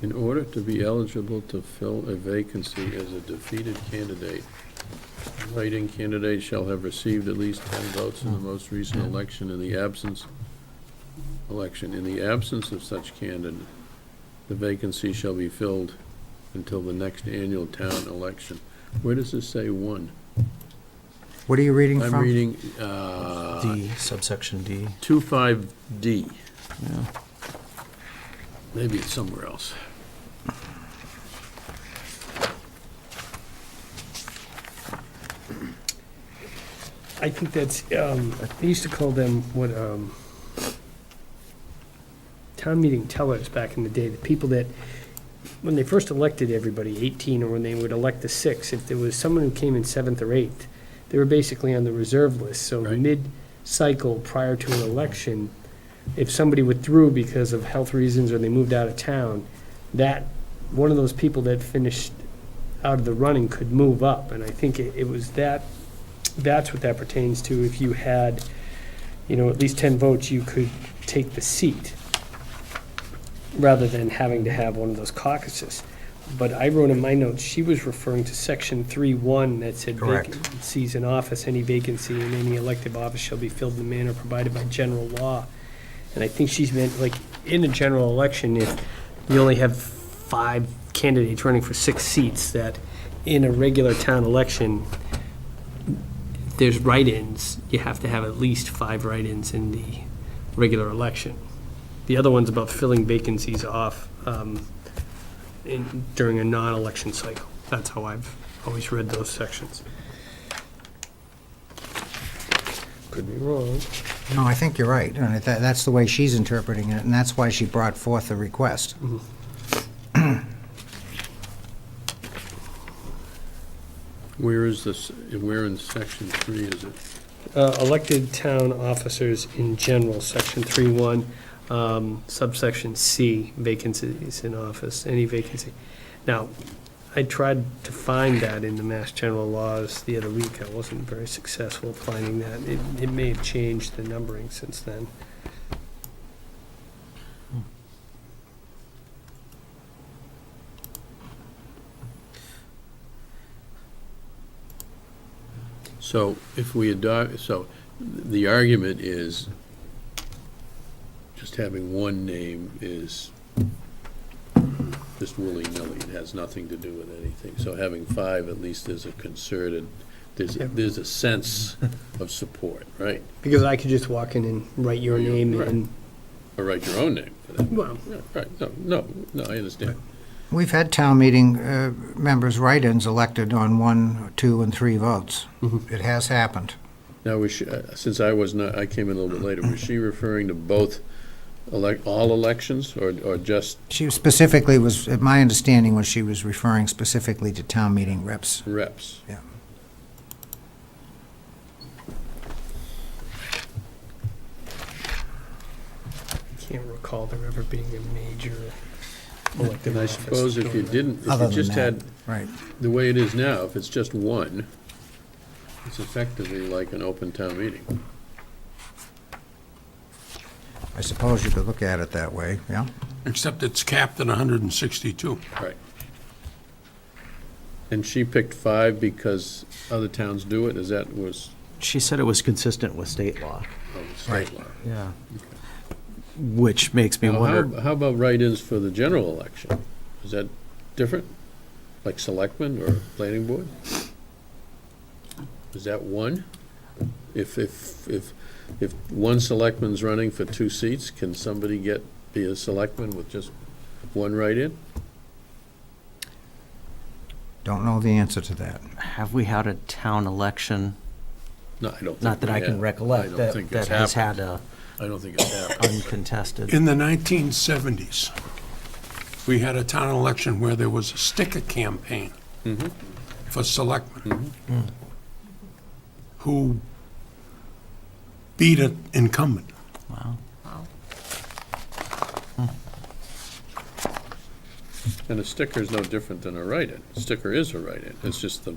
In order to be eligible to fill a vacancy as a defeated candidate, a write-in candidate shall have received at least 10 votes in the most recent election. In the absence of such candidate, the vacancy shall be filled until the next annual town election. Where does this say 1? What are you reading from? I'm reading D, subsection D. 25D. Yeah. Maybe it's somewhere else. I think that's, they used to call them town meeting tellers back in the day, the people that, when they first elected everybody, 18, or when they would elect the 6, if there was someone who came in 7th or 8th, they were basically on the reserve list. So Right. mid-cycle, prior to an election, if somebody withdrew because of health reasons or they moved out of town, that, one of those people that finished out of the running could move up. And I think it was that, that's what that pertains to. If you had, at least 10 votes, you could take the seat, rather than having to have one of those caucuses. But I wrote in my notes, she was referring to section 3.1 that said Correct. vacancies in office, any vacancy in any elective office shall be filled in the manner provided by general law. And I think she's meant, like, in a general election, if you only have 5 candidates running for 6 seats, that in a regular town election, there's write-ins, you have to have at least 5 write-ins in the regular election. The other one's about filling vacancies off during a non-election cycle. That's how I've always read those sections. Could be wrong. No, I think you're right. And that's the way she's interpreting it, and that's why she brought forth the request. Where is this, where in section 3 is it? Elected town officers in general, section 3.1. subsection C, vacancies in office, any vacancy. Now, I tried to find that in the Mass General laws the other week. I wasn't very successful finding that. It may have changed the numbering since then. So if we adopt, so the argument is just having one name is just willy-nilly. It has nothing to do with anything. So having five, at least there's a concerted, there's a sense of support, right? Because I could just walk in and write your name Right. and, Or write your own name for that. well, Yeah, right, no, I understand. We've had town meeting members' write-ins elected on 1, 2, and 3 votes. It has happened. Now, was she, since I was not, I came in a little bit later, was she referring to both all elections or just She specifically was, my understanding was she was referring specifically to town meeting reps. reps? Yeah. I can't recall there ever being a major elected And I office. suppose if you didn't, if Other you than just that, had, right. the way it is now, if it's just one, it's effectively like an open town meeting. I suppose you could look at it that way, yeah. Except it's capped at 162. Right. And she picked five because other towns do it, is that was, She said it was consistent with state law. state Right. law? Yeah. Which makes me Now, wonder, how about write-ins for the general election? Is that different? Like selectmen or planning board? Is that one? If one selectman's running for 2 seats, can somebody be a selectman with just one write-in? Don't know the answer to that. have we had a town election, No, I don't think not that we I can have. I recollect, don't that think that it's has happened. had a I don't think it's happened. uncontested? In the 1970s, we had a town election where there was a sticker campaign Mhm. for selectmen who beat an incumbent. Wow. And a sticker is no different than a write-in. A sticker is a write-in. It's just the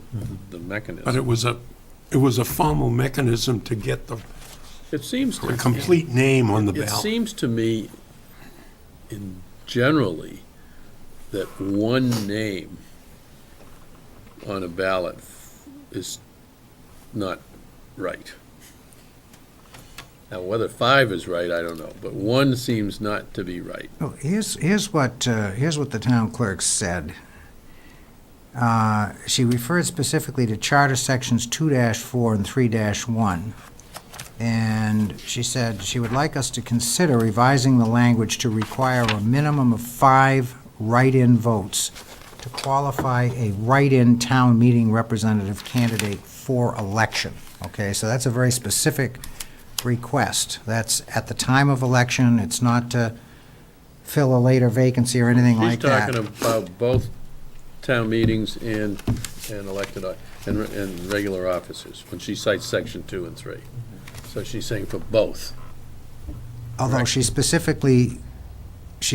But mechanism. it was a formal mechanism to get the It seems to. complete name on the It ballot. seems to me, generally, that one name on a ballot is not right. Now, whether five is right, I don't know, but one seems not to be right. Oh, here's what the town clerk said. She referred specifically to Charter Sections 2-4 and 3-1. And she said she would like us to consider revising the language to require a minimum of 5 write-in votes to qualify a write-in town meeting representative candidate for election. Okay, so that's a very specific request. That's at the time of election. It's not to fill a later vacancy or anything like She's that. talking about both town meetings and elected, and regular officers, when she cites section 2 and 3. So she's saying for both. Although Correct. she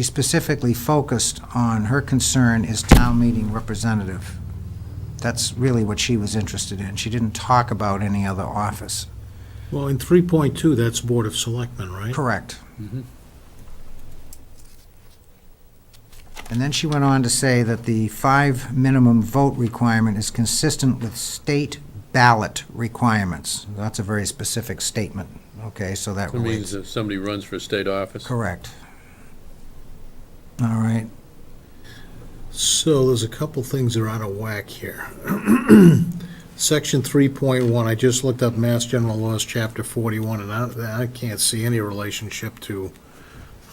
specifically focused on, her concern is town meeting representative. That's really what she was interested in. She didn't talk about any other office. Well, in 3.2, that's Board of Selectmen, right? Correct. Mhm. And then she went on to say that the 5 minimum vote requirement is consistent with state ballot requirements. That's a very specific statement. Okay, so that It means relates. if somebody runs for state office. Correct. All right. So there's a couple things that are out of whack here. Section 3.1, I just looked up Mass General Laws, Chapter 41, and I can't see any relationship to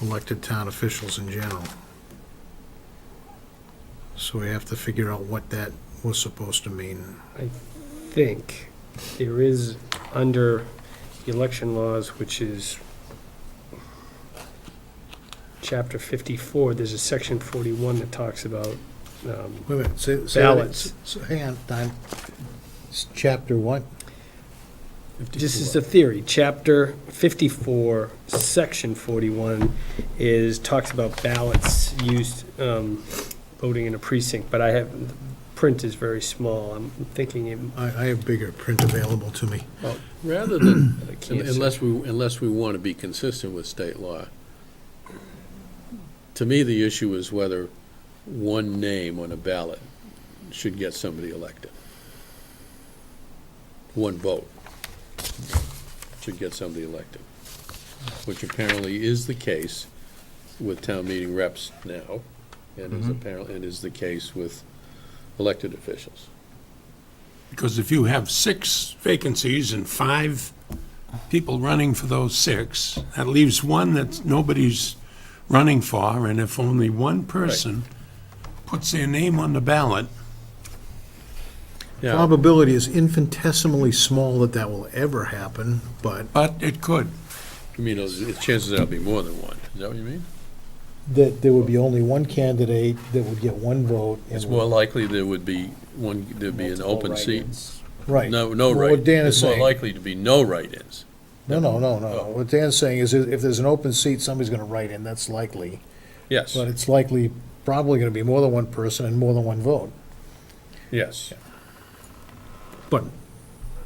elected town officials in general. So we have to figure out what that was supposed to mean. I think there is, under the election laws, which is Chapter 54, there's a Section 41 that talks about Wait a minute, say that- ballots. Hang on, Don. Chapter what? This is a theory. Chapter 54, section 41 talks about ballots used, voting in a precinct, but print is very small. I'm thinking I have bigger print available to me. Well, rather than, I can't see. unless we want to be consistent with state law, to me, the issue is whether one name on a ballot should get somebody elected. One vote should get somebody elected, which apparently is the case with town meeting reps now, and is apparently, and is the case with elected officials. Because if you have 6 vacancies and 5 people running for those 6, that leaves one that nobody's running for, and if only one person puts their name on the ballot, Yeah, Probability is infinitesimally small that that will ever happen, but it could. I mean, chances are there'll be more than one. Is that what you mean? that there would be only one candidate that would get one vote. and It's more likely there would be there'd be an open seat. Right. No Well, right. what Dan is It's more saying- likely to be no write-ins. No. Oh. What Dan's saying is if there's an open seat, somebody's gonna write in, that's likely. Yes, But it's likely, probably gonna be more than one person and more than one vote. yes. But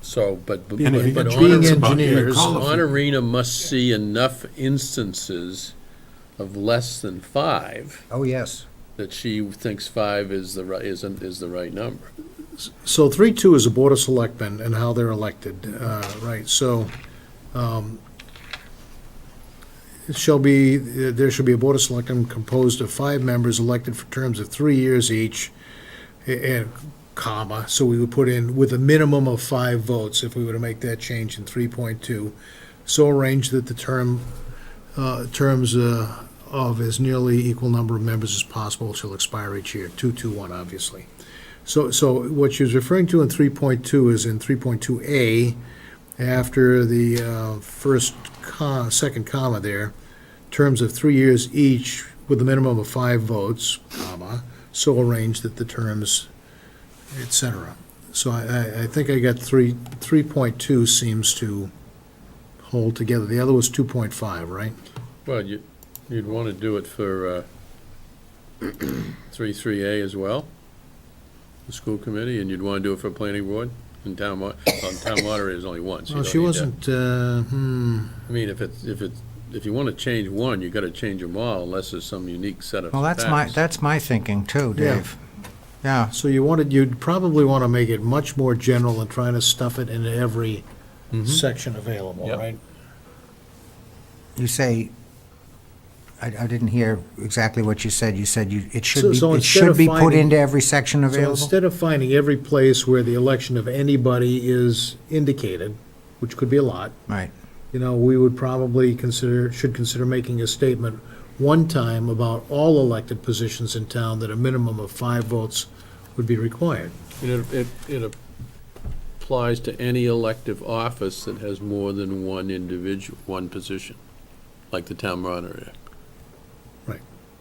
So, but And if but it's being it's about your engineers- qualification. Honorina must see enough instances of less than 5 Oh, yes. that she thinks 5 is the right, is the right number. So 3-2 is a Board of Selectmen and how they're elected, right, so, there should be a Board of Selectmen composed of 5 members elected for terms of 3 years each, and, comma, so we would put in with a minimum of 5 votes, if we were to make that change in 3.2, so arranged that the terms of as nearly equal number of members as possible shall expire each year, 2-2-1, obviously. So what she was referring to in 3.2 is in 3.2A, after the second comma there, terms of 3 years each with a minimum of 5 votes, comma, so arranged that the terms, et cetera. So I think I got 3.2 seems to hold together. The other was 2.5, right? Well, you'd want to do it for 3.3A as well, the school committee, and you'd want to do it for planning board, and town moderator is only one, so you Well, don't she need wasn't, I mean, if you want to change one, you got to change them all, unless there's some unique set of Well, facts. that's my thinking too, Yeah. Dave. Yeah, so you'd probably want to make it much more general and trying to stuff it into every section available, Yep. right? you say, I didn't hear exactly what you said. You said it So should be, it instead should of be put finding- into every section So available? instead of finding every place where the election of anybody is indicated, which could be a lot, Right. we would probably should consider making a statement one time about all elected positions in town that a minimum of 5 votes would be required. And it applies to any elective office that has more than one position, like the town moderator.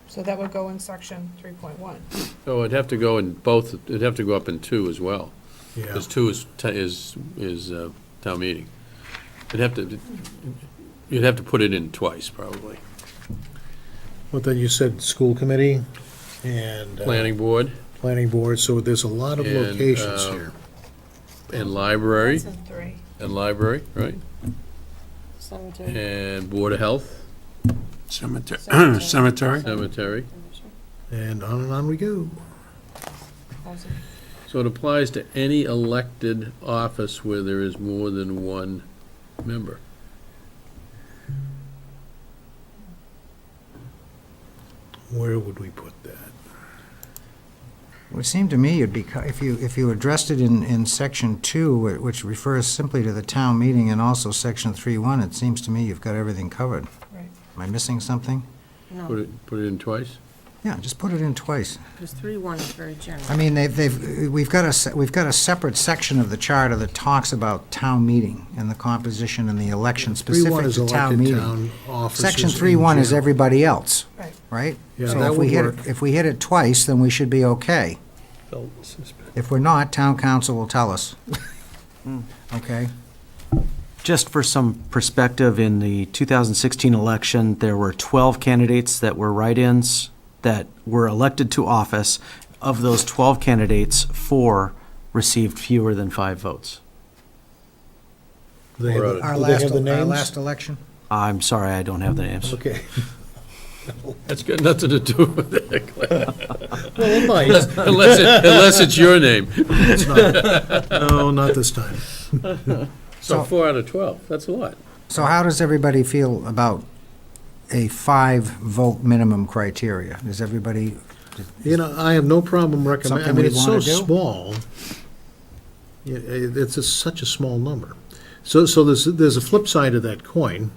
So that would go in section 3.1. So it'd have to go in both, it'd have to go up in 2 as well, Yeah. because 2 is town meeting. You'd have to put it in twice, probably. But then you said school committee and. Planning board Planning board, so there's a lot of And, locations here. and library, That's in 3. right? Cemetery. And board of health, Cemetery. Cemetery. cemetery. And on we go. Housing. So it applies to any elected office where there is more than one member. Where would we put that? It would seem to me you'd be, if you addressed it in section 2, which refers simply to the town meeting, and also section 3.1, it seems to me you've got everything covered. Right. Am I missing something? Put No, it in twice? Yeah, just put it in twice. because 3.1 is very general. I mean, we've got a separate section of the charter that talks about town meeting and the composition and the election 3.1 specific is to town elected meeting. town officers. Section in 3.1 is general. everybody else, Right. right? Yeah, So that if we would hit work. If we hit it twice, then we should be okay. Belt and suspenders. If we're not, town council will tell us. Okay? Just for some perspective, in the 2016 election, there were 12 candidates that were write-ins that were elected to office. Of those 12 candidates, 4 received fewer than 5 votes. Do they have Or the- Our do they last, have the our names? last election? I'm sorry, I don't have the names. Okay. That's got nothing to do with it, Well, it might. unless it's your name. It's not. No, not this time. So 4 out of 12, that's a lot. So how does everybody feel about a 5-vote minimum criteria? Does everybody, You know, I have no problem recommending, I Something mean, we it's so wanna do? small. Such a small number. So there's a flip side of that coin.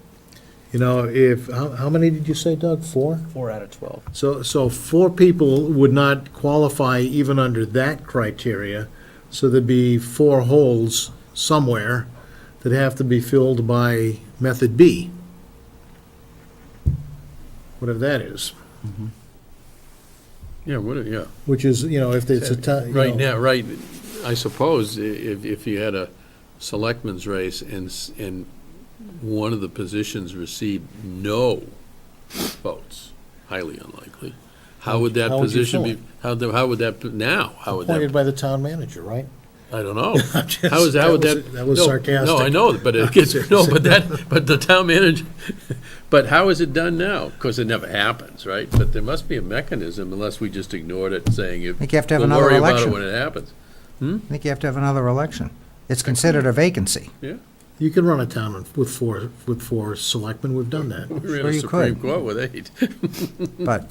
You know, if, how many did you say, Doug? 4? 4 out of 12. So 4 people would not qualify even under that criteria, so there'd be 4 holes somewhere that have to be filled by method B. Whatever that is, Yeah, yeah. which is, you know, if it's a time. Right now, right, I suppose if you had a selectman's race and one of the positions received no votes, highly unlikely, how would that How would you position fill be, how would that, how would Appointed that, by the town manager, right? I don't know. just- How would that? that was no, sarcastic. No, I know, but it gets, no, but the town manager, but how is it done now? Because it never happens, right? But there must be a mechanism unless we just ignored it, saying if. I think you have to have we'll another worry about election. it when it happens. I think you have to have another election. It's considered a vacancy. Yeah. You can run a town with 4 selectmen, we've done that. We were Sure in the you Supreme could. Court with 8. But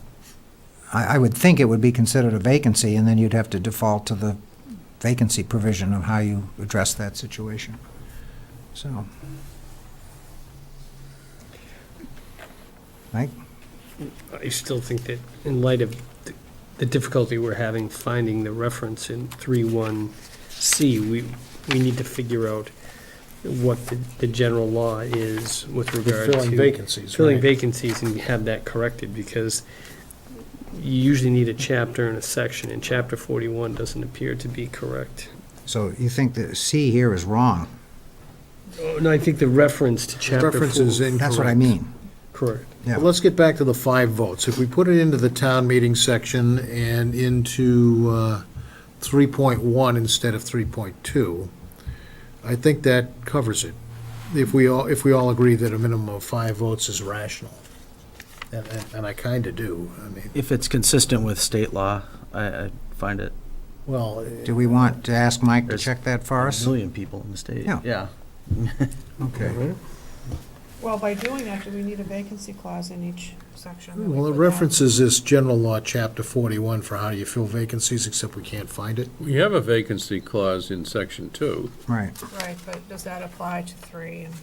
I would think it would be considered a vacancy, and then you'd have to default to the vacancy provision of how you address that situation. So. Mike? I still think that in light of the difficulty we're having finding the reference in 3.1C, we need to figure out what the general law is with regard to. Filling vacancies, Filling right. vacancies and have that corrected, because you usually need a chapter and a section, and chapter 41 doesn't appear to be correct. So you think that C here is wrong? Oh, no, I think the reference to chapter 4. Reference is incorrect. That's what I mean. Correct. Yeah. Well, let's get back to the 5 votes. If we put it into the town meeting section and into 3.1 instead of 3.2, I think that covers it. If we all agree that a minimum of 5 votes is rational. And I kind of do. I mean, If it's consistent with state law, I find it well, Do we want to ask Mike to There's check that for a us? million people in the state. Yeah. Yeah. Okay. Well, by doing that, do we need a vacancy clause in each section? that we well, it put down? references this general law, chapter 41, for how do you fill vacancies, except we can't find it. We have a vacancy clause in section 2. Right. Right, but does that apply to 3? And,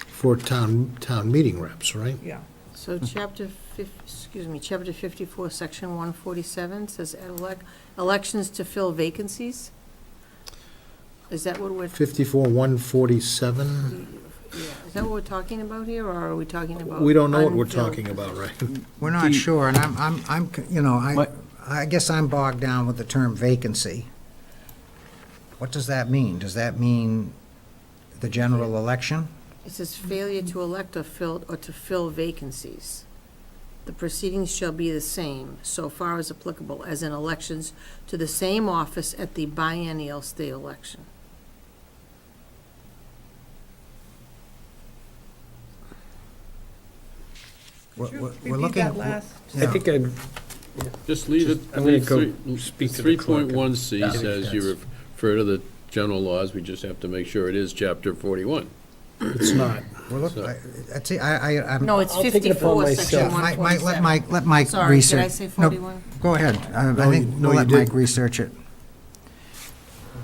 For town meeting reps, right? yeah. So chapter 54, section 147 says elections to fill vacancies? Is that what we're, 54-147. is that what we're talking about here, or are we talking about? We don't know what we're unfilled talking about, right? We're not sure, and you know, What- I guess I'm bogged down with the term vacancy. What does that mean? Does that mean the general election? It says failure to elect or to fill vacancies. The proceedings shall be the same, so far as applicable, as in elections to the same office at the biennial state election. Could you We're repeat looking. that last? I think I'd, Just leave it. I'm gonna leave go three- speak to the clerk. 3.1C Yeah. says you refer to the general laws, we just have to make sure it is chapter 41. It's not. We're look, So- I'm. No, it's I'll take it upon 54, section myself. Mike, 147. let Mike Sorry, research. did I say No, 41? go ahead. I No, think no, we'll you let Mike didn't. research it.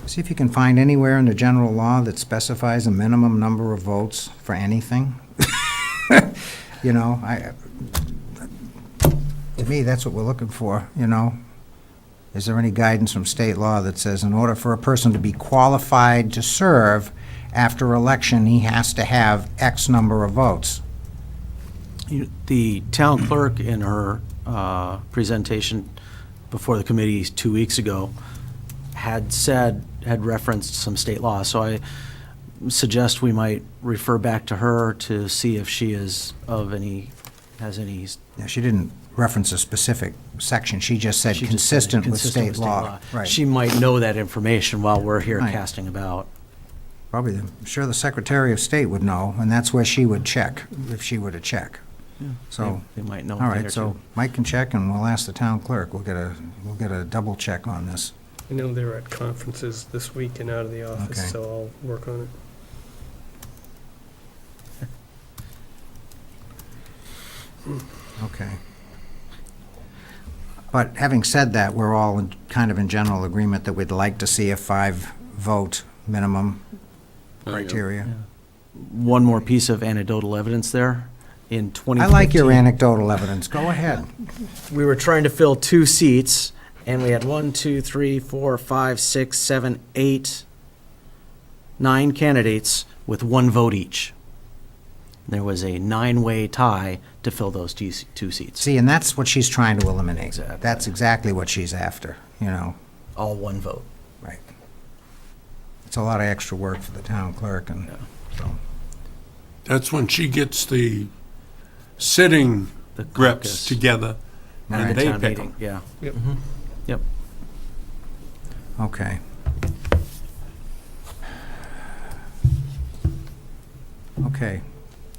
See if you can find anywhere in the general law that specifies a minimum number of votes for anything. You know, to me, that's what we're looking for, you know? Is there any guidance from state law that says in order for a person to be qualified to serve after election, he has to have X number of votes? The town clerk in her presentation before the committee 2 weeks ago had referenced some state law. So suggest we might refer back to her to see if she has any. Yeah, she didn't reference a specific section, she just said She just said consistent with state law. Right. She might know that information while we're here Right. casting about. Probably, I'm sure the Secretary of State would know, and that's where she would check, if she were to check. So, They might know. a all thing right, or so two. Mike can check, and we'll ask the town clerk. We'll get a double check on this. I know they're at conferences this week and out of the Okay. office, so I'll work on it. Okay. But having said that, we're all kind of in general agreement that we'd like to see a 5-vote minimum Oh, yeah. criteria. One more piece of anecdotal evidence there. In 2015. I like your anecdotal evidence. Go ahead. We were trying to fill 2 seats, and we had 1, 2, 3, 4, 5, 6, 7, 8, 9 candidates with 1 vote each. There was a 9-way tie to fill those 2 seats. See, and that's what she's trying to eliminate. Exactly. That's exactly what she's after, you know. All 1 vote. Right. It's a lot of extra work for the town clerk, and so. That's when she gets the sitting The reps caucus. together, Right. and The they town pick meeting, them. yeah. Yep. Mhm. Yep. Okay. Okay,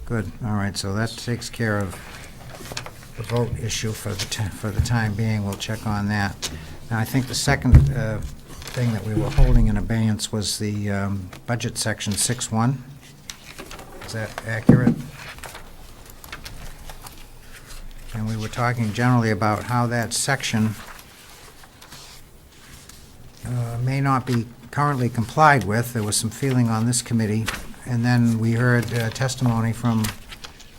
good. All right, so that takes care of the vote issue for the time being. We'll check on that. Now, I think the second thing that we were holding in abeyance was the budget section 6.1. Is that accurate? And we were talking generally about how that section may not be currently complied with. There was some feeling on this committee, and then we heard testimony from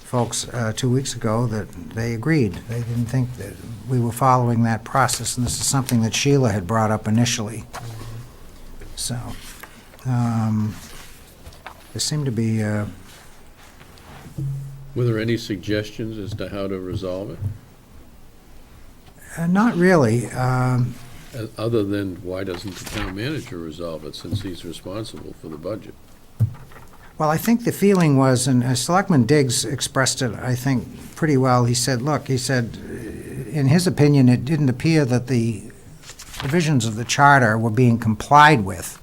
folks 2 weeks ago that they agreed. They didn't think that we were following that process, and this is something that Sheila had brought up initially. So, there seemed to be, Were there any suggestions as to how to resolve it? not really. Other than, why doesn't the town manager resolve it, since he's responsible for the budget? Well, I think the feeling was, and Selectman Diggs expressed it, I think, pretty well. He said, look, he said, in his opinion, it didn't appear that the provisions of the charter were being complied with.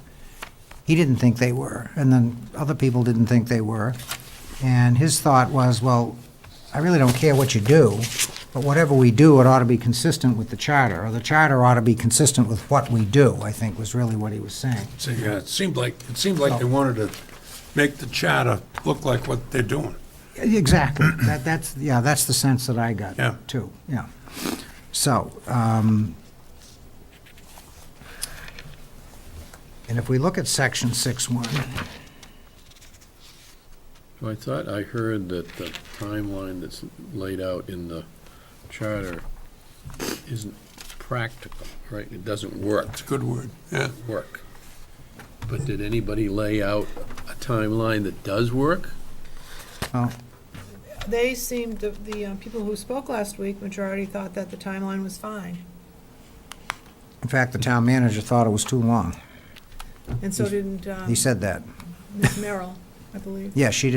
He didn't think they were, and then other people didn't think they were. And his thought was, well, I really don't care what you do, but whatever we do, it ought to be consistent with the charter, or the charter ought to be consistent with what we do, I think was really what he was saying. So, yeah, it seemed like they wanted to make the charter look like what they're doing. Exactly. That's the sense that I got, Yeah. too, yeah. So, and if we look at section 6.1, Well, I thought I heard that the timeline that's laid out in the charter isn't practical, right? It doesn't work. It's a good word, yeah. Work. But did anybody lay out a timeline that does work? well, They seemed, the people who spoke last week, majority thought that the timeline was fine. in fact, the town manager thought it was too long. And so didn't He said that. Ms. Merrill, I believe. Yeah, she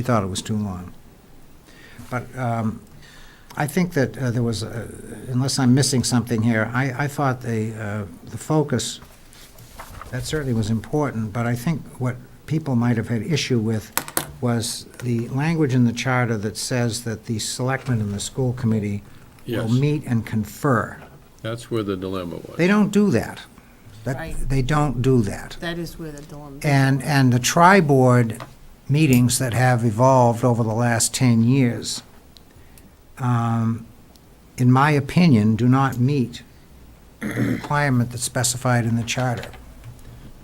thought it was too long. But I think that there was, unless I'm missing something here, I thought the focus, that certainly was important, but I think what people might have had issue with was the language in the charter that says that the selectmen and the school committee will Yes, meet and confer. that's where the dilemma was. They don't do that. Right. They don't do that. That is where the dilemma. And the tri-board meetings that have evolved over the last 10 years, in my opinion, do not meet the requirement that's specified in the charter.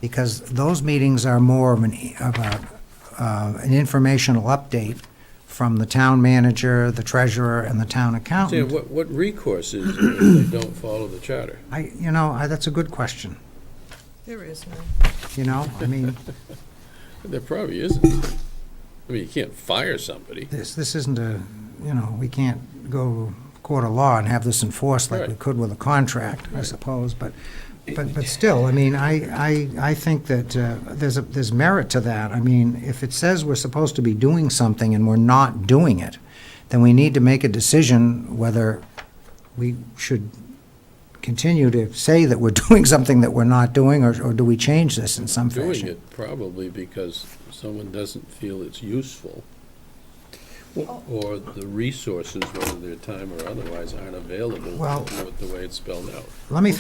Because those meetings are more of an informational update from the town manager, the treasurer, and the town Sam, accountant. what recourse is there if they don't follow the charter? That's a good question, There is none. I mean, There probably isn't. I mean, you can't fire somebody. this isn't we can't go court of law and have this enforced like we Right. could with a contract, I Right. suppose, but But still, I mean, I think that there's merit to that. I mean, if it says we're supposed to be doing something and we're not doing it, then we need to make a decision whether we should continue to say that we're doing something that we're not doing, or do we change this in some Doing fashion? it probably because someone doesn't feel it's useful, or the resources, whether they're time or otherwise, aren't available Well- to do it the way it's spelled out. Let me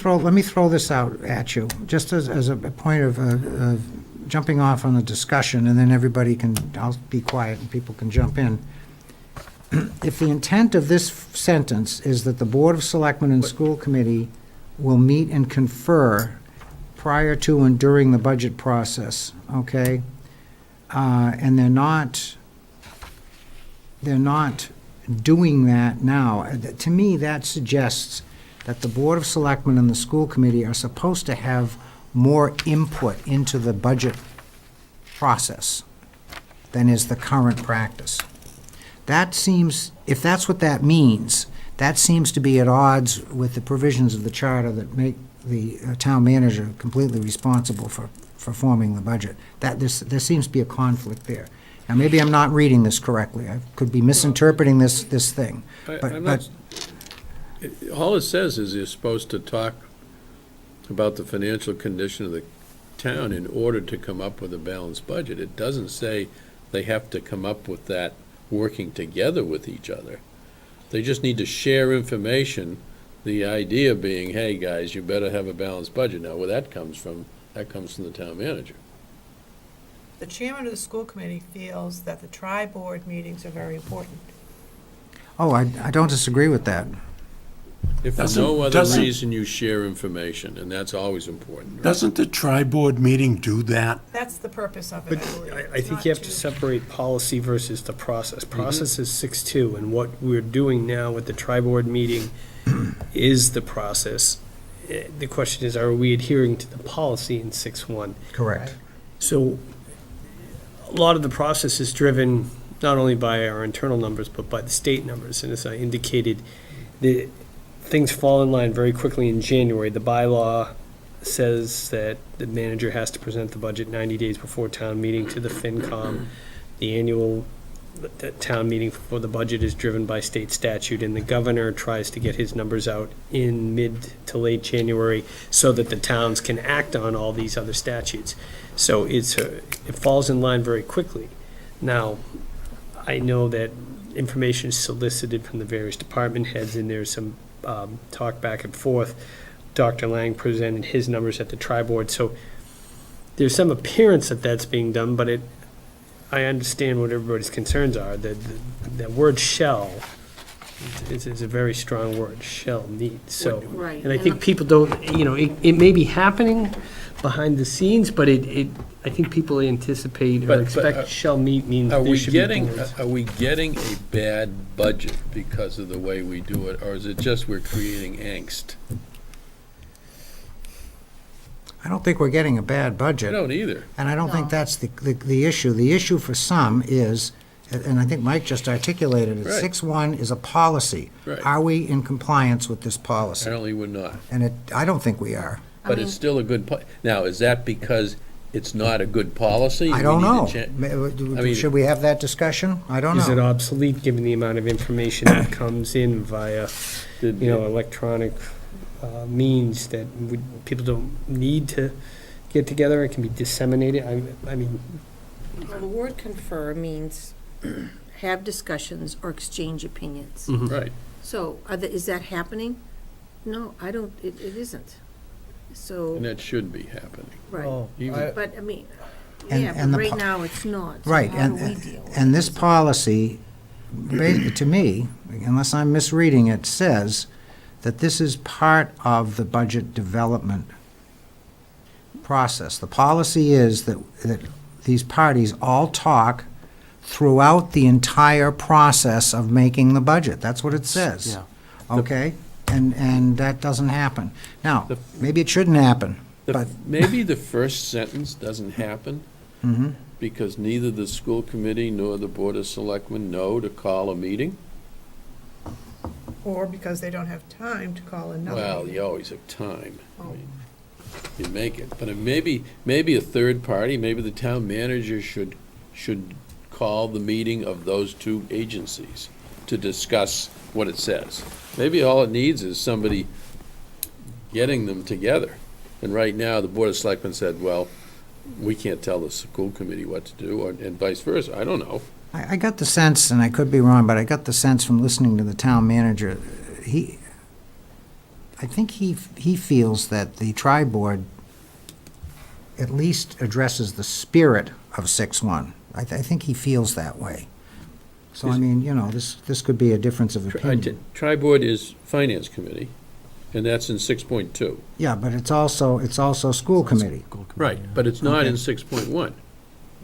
throw this out at you, just as a point of jumping off on a discussion, and then everybody can, I'll be quiet and people can jump in. If the intent of this sentence is that the Board of Selectmen and School Committee will meet and confer prior to and during the budget process, okay? And they're not doing that now. To me, that suggests that the Board of Selectmen and the School Committee are supposed to have more input into the budget process than is the current practice. That seems, if that's what that means, that seems to be at odds with the provisions of the charter that make the town manager completely responsible for forming the budget. There seems to be a conflict there. Now, maybe I'm not reading this correctly. I could be misinterpreting this thing. I'm not, all it says is you're supposed to talk about the financial condition of the town in order to come up with a balanced budget. It doesn't say they have to come up with that working together with each other. They just need to share information, the idea being, hey, guys, you better have a balanced budget. Now, where that comes from the town manager. The chairman of the school committee feels that the tri-board meetings are very important. Oh, I don't disagree with that. If for no other reason, you share information, and that's always important. Right? Doesn't the tri-board meeting do that? That's the purpose of it, But I believe. I think you have to separate policy versus the process. Process is 6.2, and what we're doing now with the tri-board meeting is the process. The question is, are we adhering to the policy in 6.1? Correct. So a lot of the process is driven not only by our internal numbers, but by the state numbers. And as I indicated, things fall in line very quickly in January. The bylaw says that the manager has to present the budget 90 days before town meeting to the FinCom. The annual town meeting for the budget is driven by state statute, and the governor tries to get his numbers out in mid to late January so that the towns can act on all these other statutes. So it falls in line very quickly. Now, I know that information is solicited from the various department heads, and there's some talk back and forth. Dr. Lang presented his numbers at the tri-board, so there's some appearance that that's being done, but I understand what everybody's concerns are. That word "shall" is a very strong word. Shall meet. So, Right. and I think people don't. It may be happening behind the scenes, but I think people anticipate or But, expect shall meet means Are there we should getting, be boards. are we getting a bad budget because of the way we do it, or is it just we're creating angst? I don't think we're getting a bad I budget. don't either. And I don't think No. that's the issue. The issue for some is, and I think Mike just articulated it, Right. 6.1 is a policy. Right. Are we in compliance with this policy? Apparently we're not. And I don't think we are. But it's still a good, now, is that because it's not a good policy? I don't We need know. to cha- I mean- Should we have that discussion? I don't Is it know. obsolete given the amount of information that comes in via, electronic means that people don't need to get together? It can be disseminated. I mean, Well, the word confer means have discussions or exchange opinions. Right. So is that happening? No, I don't, it isn't. So, And that should be happening. right. Even- But, I mean, And- yeah, and but the right po- now it's not. So Right, how do we and deal with and this it? policy, to me, unless I'm misreading it, says that this is part of the budget development process. The policy is that these parties all talk throughout the entire process of making the budget. That's what it says. Yeah. Okay? And that doesn't happen. Now, The- maybe it shouldn't happen, but, Maybe the first sentence doesn't happen mhm. because neither the school committee nor the Board of Selectmen know to call a meeting. Or because they don't have time to call another Well, meeting. you always have time. I Oh. mean, you make it. But maybe a third party, maybe the town manager should call the meeting of those two agencies to discuss what it says. Maybe all it needs is somebody getting them together. And right now, the Board of Selectmen said, well, we can't tell the school committee what to do, and vice versa. I don't know. I got the sense, and I could be wrong, but I got the sense from listening to the town manager, I think he feels that the tri-board at least addresses the spirit of 6-1. I think he feels that way. So, I mean, you know, this could be a difference of opinion. Tri-board is Finance Committee, and that's in 6.2. Yeah, but it's also school committee. Right, but it's not in Okay. 6.1.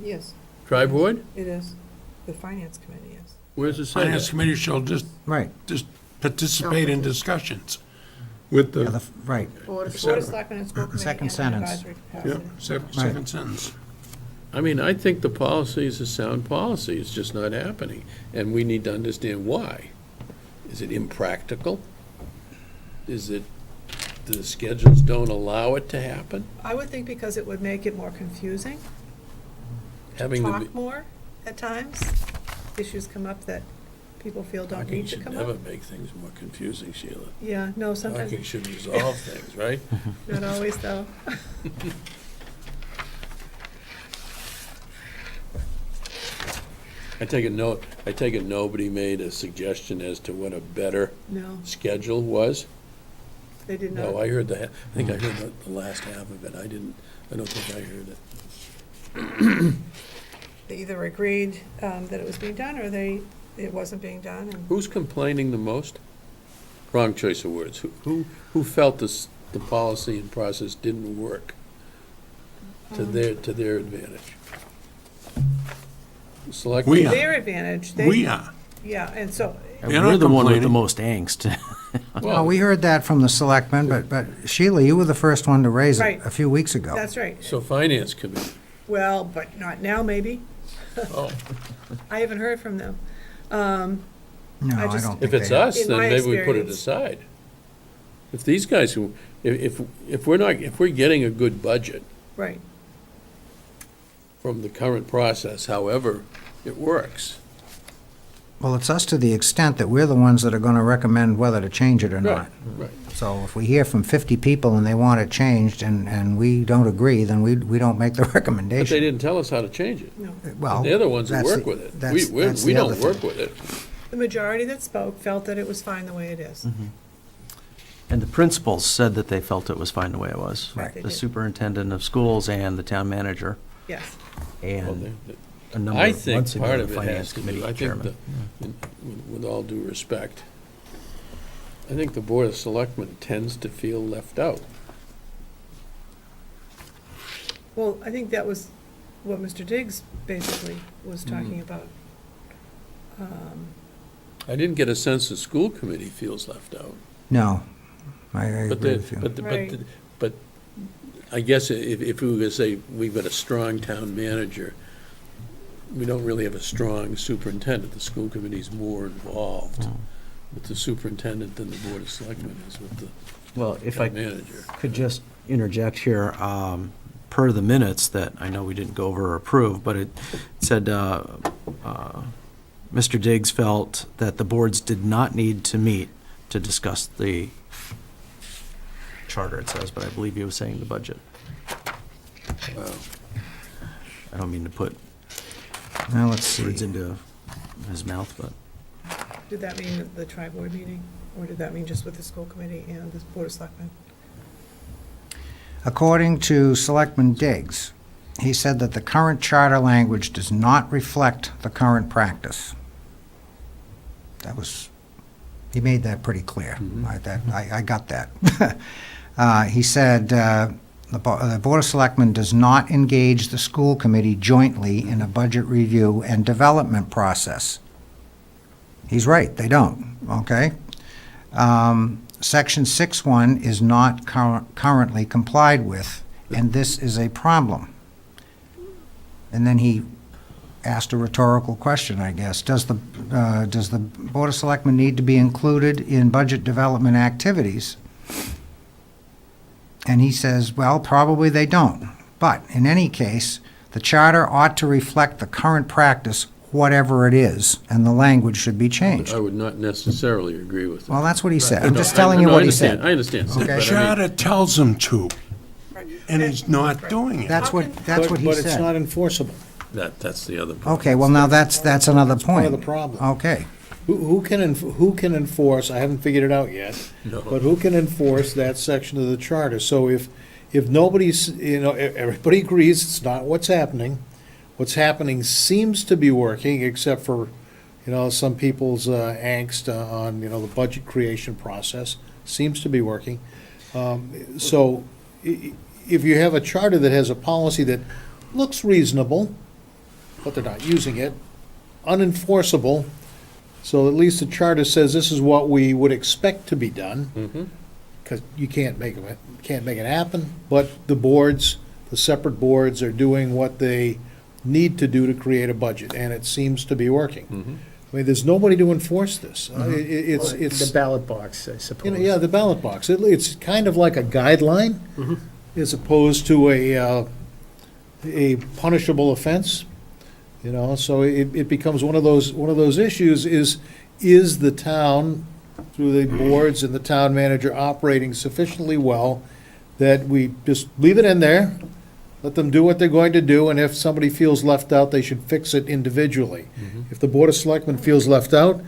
Yes, Tri-board? it is. The finance committee is. Where's it say Finance that? committee shall just Right, participate in discussions with yeah, the, right. Board of Selectmen and School Committee Second and sentence. advisory yeah, capacity. second sentence. I mean, I think the policy is a sound policy. It's just not happening, and we need to understand why. Is it impractical? Is it the schedules don't allow it to happen? I would think because it would make it more confusing, Having the talk more at times. Issues come up that people feel don't talking need to should come never up. make things more confusing, Sheila. Yeah, no, sometimes, Talking should resolve things, right? not always though. I take it nobody made a suggestion as to what a better No, schedule was? they did not. No, I heard I think I heard the last half of it. I don't think I heard it. They either agreed that it was being done or it wasn't being done. And Who's complaining the most? Wrong choice of words. Who felt the policy and process didn't work to their advantage? Select. We are. their advantage, We are. yeah, and so, And You're we're not the one with the complaining. most angst. Well, we heard that from the selectmen, but Sheila, you were the first one to raise it Right. a few weeks ago. that's right. So Finance Committee. Well, but not now, maybe. Oh, I haven't heard from them. No, I I just- don't if think it's they have. us, In then my maybe we put it experience- aside. If these guys who, if we're getting a good budget Right, from the current process, however it works. Well, it's us to the extent that we're the ones that are going to recommend whether to change it or Right, not. right. So if we hear from 50 people and they want it changed and we don't agree, then we don't make the But they recommendation. didn't tell us how to change it. no. Well, They're the ones who that's work the- with it. that's- that's We the other don't work thing. with it. The majority that spoke felt that it was fine the way it is. And the principals said that they felt it was fine the way it was. Right, they The did. superintendent of schools and the town manager, Yes. Well, and they- a number I of think months ago, part the of it has finance to do, committee I think, chairman. with all due respect, I think the Board of Selectmen tends to feel left out. Well, I think that was what Mr. Diggs basically was Mm. talking about. I didn't get a sense the school committee feels left out. No, I But agree the, with you. but, the- Right. but I guess if we were to say we've got a strong town manager, we don't really have a strong superintendent. The school committee's more involved with the superintendent than the Board of Selectmen is with the Well, if I town manager. could just interject here, per the minutes that I know we didn't go over or approve, but it said, Mr. Diggs felt that the boards did not need to meet to discuss the charter, it says, but I believe he was saying the budget. Wow. I don't mean to put Now, let's see. words into his mouth, but Did that mean the tri-board meeting, or did that mean just with the school committee and the Board of Selectmen? According to Selectman Diggs, he said that the current charter language does not reflect the current practice. He made that pretty clear. I got that. He said, the Board of Selectmen does not engage the school committee jointly in a budget review and development process. He's right, they don't, okay? Section 6.1 is not currently complied with, and this is a problem. And then he asked a rhetorical question, I guess. Does the Board of Selectmen need to be included in budget development activities? And he says, well, probably they don't. But in any case, the charter ought to reflect the current practice, whatever it is, and the language should be changed. I would not necessarily agree with that. Well, that's what he said. I'm No, just telling you no, what he understand. said. I understand, Sid, Okay. but I mean, Charter tells them to, and he's not Right. doing it. That's what he But it's not said. enforceable. that's the other problem. Okay, well, now that's another Part of the point. problem. Okay. Who can enforce, I haven't figured it out yet, No. but who can enforce that section of the charter? So if nobody's, everybody agrees it's not what's happening. What's happening seems to be working, except for, some people's angst on, the budget creation process, seems to be working. So if you have a charter that has a policy that looks reasonable, but they're not using it, unenforceable, so at least the charter says this is what we would expect to be done, Mhm. because you can't make it happen, but the separate boards are doing what they need to do to create a budget, and it seems to be working. Mhm. I mean, there's nobody to enforce this. It's, The ballot box, I suppose. yeah, the ballot box. It's kind of like a guideline as opposed to a punishable offense. So it becomes one of those issues is the town, through the boards and the town manager, operating sufficiently well that we just leave it in there, let them do what they're going to do, and if somebody feels left out, they should fix it individually. If the Board of Selectmen feels left out,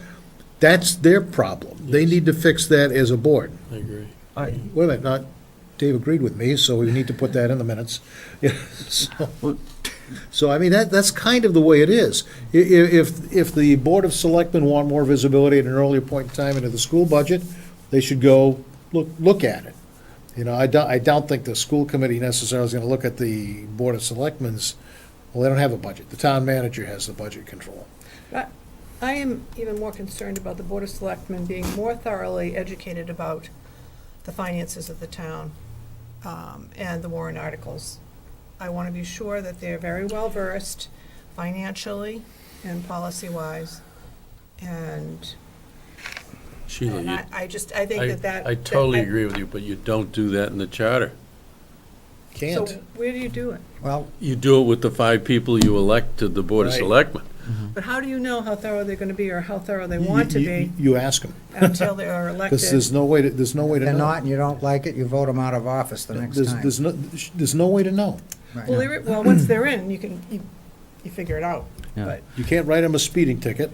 that's their problem. They need to fix that as a board. I agree. Wait a minute, not, Dave agreed with me, so we need to put that in the minutes. Yeah, So, I mean, that's kind of the way it is. If the Board of Selectmen want more visibility at an earlier point in time into the school budget, they should go look at it. I don't think the school committee necessarily is gonna look at the Board of Selectmen's, well, they don't have a budget. The town manager has the budget control. I am even more concerned about the Board of Selectmen being more thoroughly educated about the finances of the town and the warrant articles. I want to be sure that they're very well-versed financially and policy-wise. And Sheila, and you, I think that. I totally agree with you, but you don't do that in the charter. Can't. So where do you do it? Well, You do it with the 5 people you elect to the Board of Right. Selectmen. But how do you know how thorough they're going to be or how thorough they want to be You ask them, until they are elected? because there's no way to if they're know. not and you don't like it, you vote them out of office the next time. There's no way to know. Right. Well, once they're in, you figure it out. Yeah. But You can't write them a speeding ticket,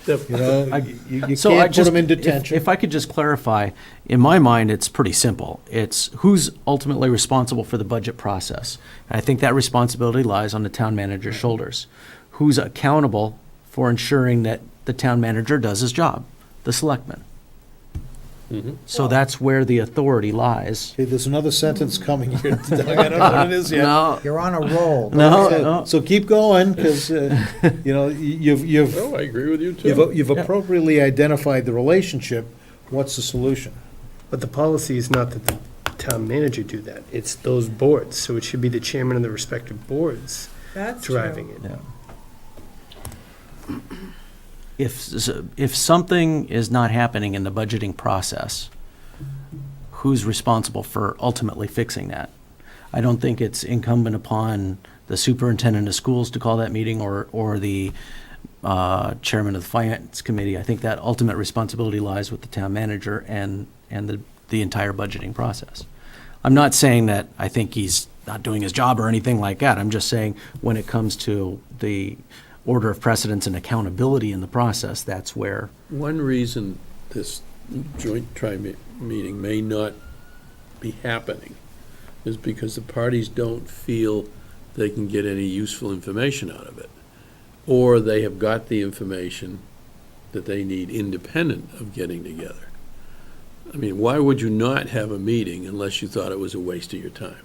you So I can't put just, them in detention. if I could just clarify, in my mind, it's pretty simple. It's who's ultimately responsible for the budget process. And I think that responsibility lies on the town manager's shoulders. Who's accountable for ensuring that the town manager does his job? The selectmen. Mhm. So that's where the authority lies. Okay, there's another sentence coming here. I don't know what it is yet. No, You're on a roll. no, So- no. So keep going, because, you've Oh, I agree with you, too. you've appropriately identified the relationship. What's the solution? But the policy is not that the town manager do that. It's those boards. So it should be the chairman of the respective boards that's true. driving it. Yeah. If something is not happening in the budgeting process, who's responsible for ultimately fixing that? I don't think it's incumbent upon the superintendent of schools to call that meeting or the chairman of the finance committee. I think that ultimate responsibility lies with the town manager and the entire budgeting process. I'm not saying that I think he's not doing his job or anything like that. I'm just saying when it comes to the order of precedence and accountability in the process, that's where. One reason this joint meeting may not be happening is because the parties don't feel they can get any useful information out of it. Or they have got the information that they need independent of getting together. I mean, why would you not have a meeting unless you thought it was a waste of your time?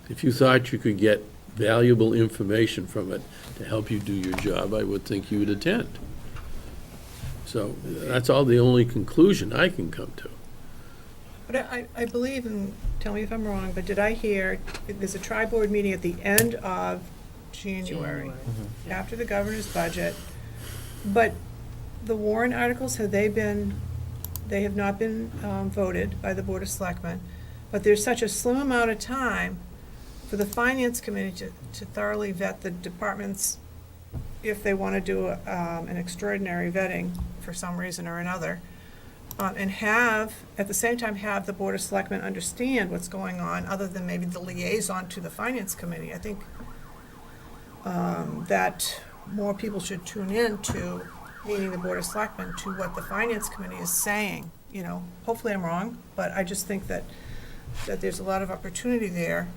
If you thought you could get valuable information from it to help you do your job, I would think you would attend. So that's all the only conclusion I can come to. But I believe, and tell me if I'm wrong, but did I hear, there's a tri-board meeting at the end of January, after the governor's budget, but the warrant articles, they have not been voted by the Board of Selectmen. but there's such a slim amount of time for the finance committee to thoroughly vet the departments if they want to do an extraordinary vetting for some reason or another, and at the same time, have the Board of Selectmen understand what's going on, other than maybe the liaison to the finance committee. I think that more people should tune in to, meaning the Board of Selectmen, to what the finance committee is saying. You know, hopefully I'm wrong, but I just think that there's a lot of opportunity there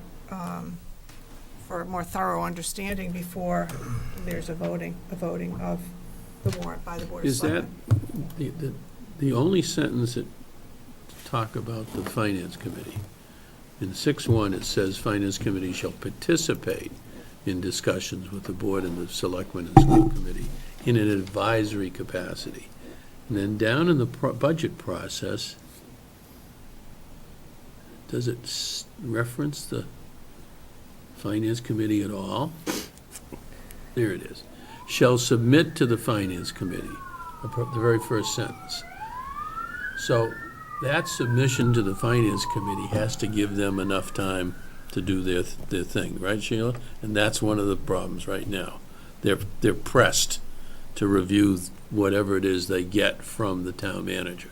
for a more thorough understanding before there's a voting of the warrant by the Board of Is that Selectmen. the only sentence that talk about the finance committee? In 6.1, it says, "Finance committee shall participate in discussions with the board and the selectmen and school committee in an advisory capacity." And then down in the budget process, does it reference the finance committee at all? There it is. Shall submit to the finance committee, the very first sentence. So that submission to the finance committee has to give them enough time to do their thing, right, Sheila? And that's one of the problems right now. They're pressed to review whatever it is they get from the town manager.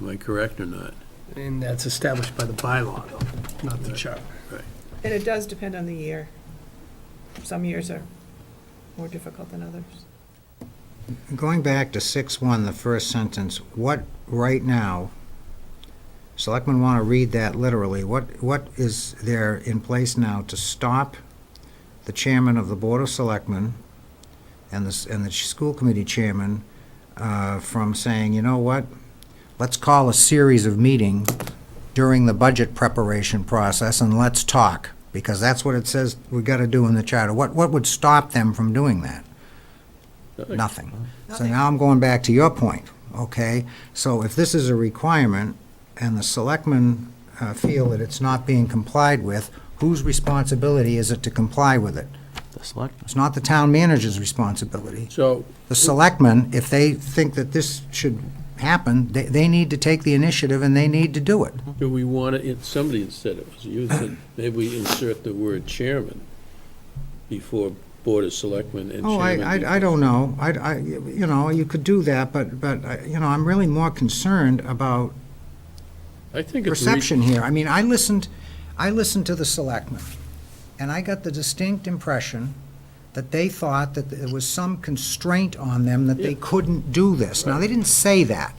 Am I correct or not? And that's established by the bylaw, though, not the charter. And it does depend on the year. Some years are more difficult than others. Going back to 6.1, the first sentence, what, right now, selectmen want to read that literally, what is there in place now to stop the chairman of the Board of Selectmen and the school committee chairman from saying, you know what, let's call a series of meetings during the budget preparation process and let's talk, because that's what it says we've got to do in the charter. What would stop them from doing that? Nothing. So now I'm going back to your point, okay? So if this is a requirement and the selectmen feel that it's not being complied with, whose responsibility is it to comply with it? The selectmen. It's not the town manager's responsibility. So, The selectmen, if they think that this should happen, they need to take the initiative and they need to do it. do we want to, somebody said it was you, said maybe we insert the word chairman before Board of Selectmen and Oh, chairman? I don't know. You know, you could do that, but, you know, I'm really more concerned about I think it's perception here. I mean, I listened to the selectmen, and I got the distinct impression that they thought that there was some constraint on them that they Yeah. couldn't do this. Now, they didn't say that,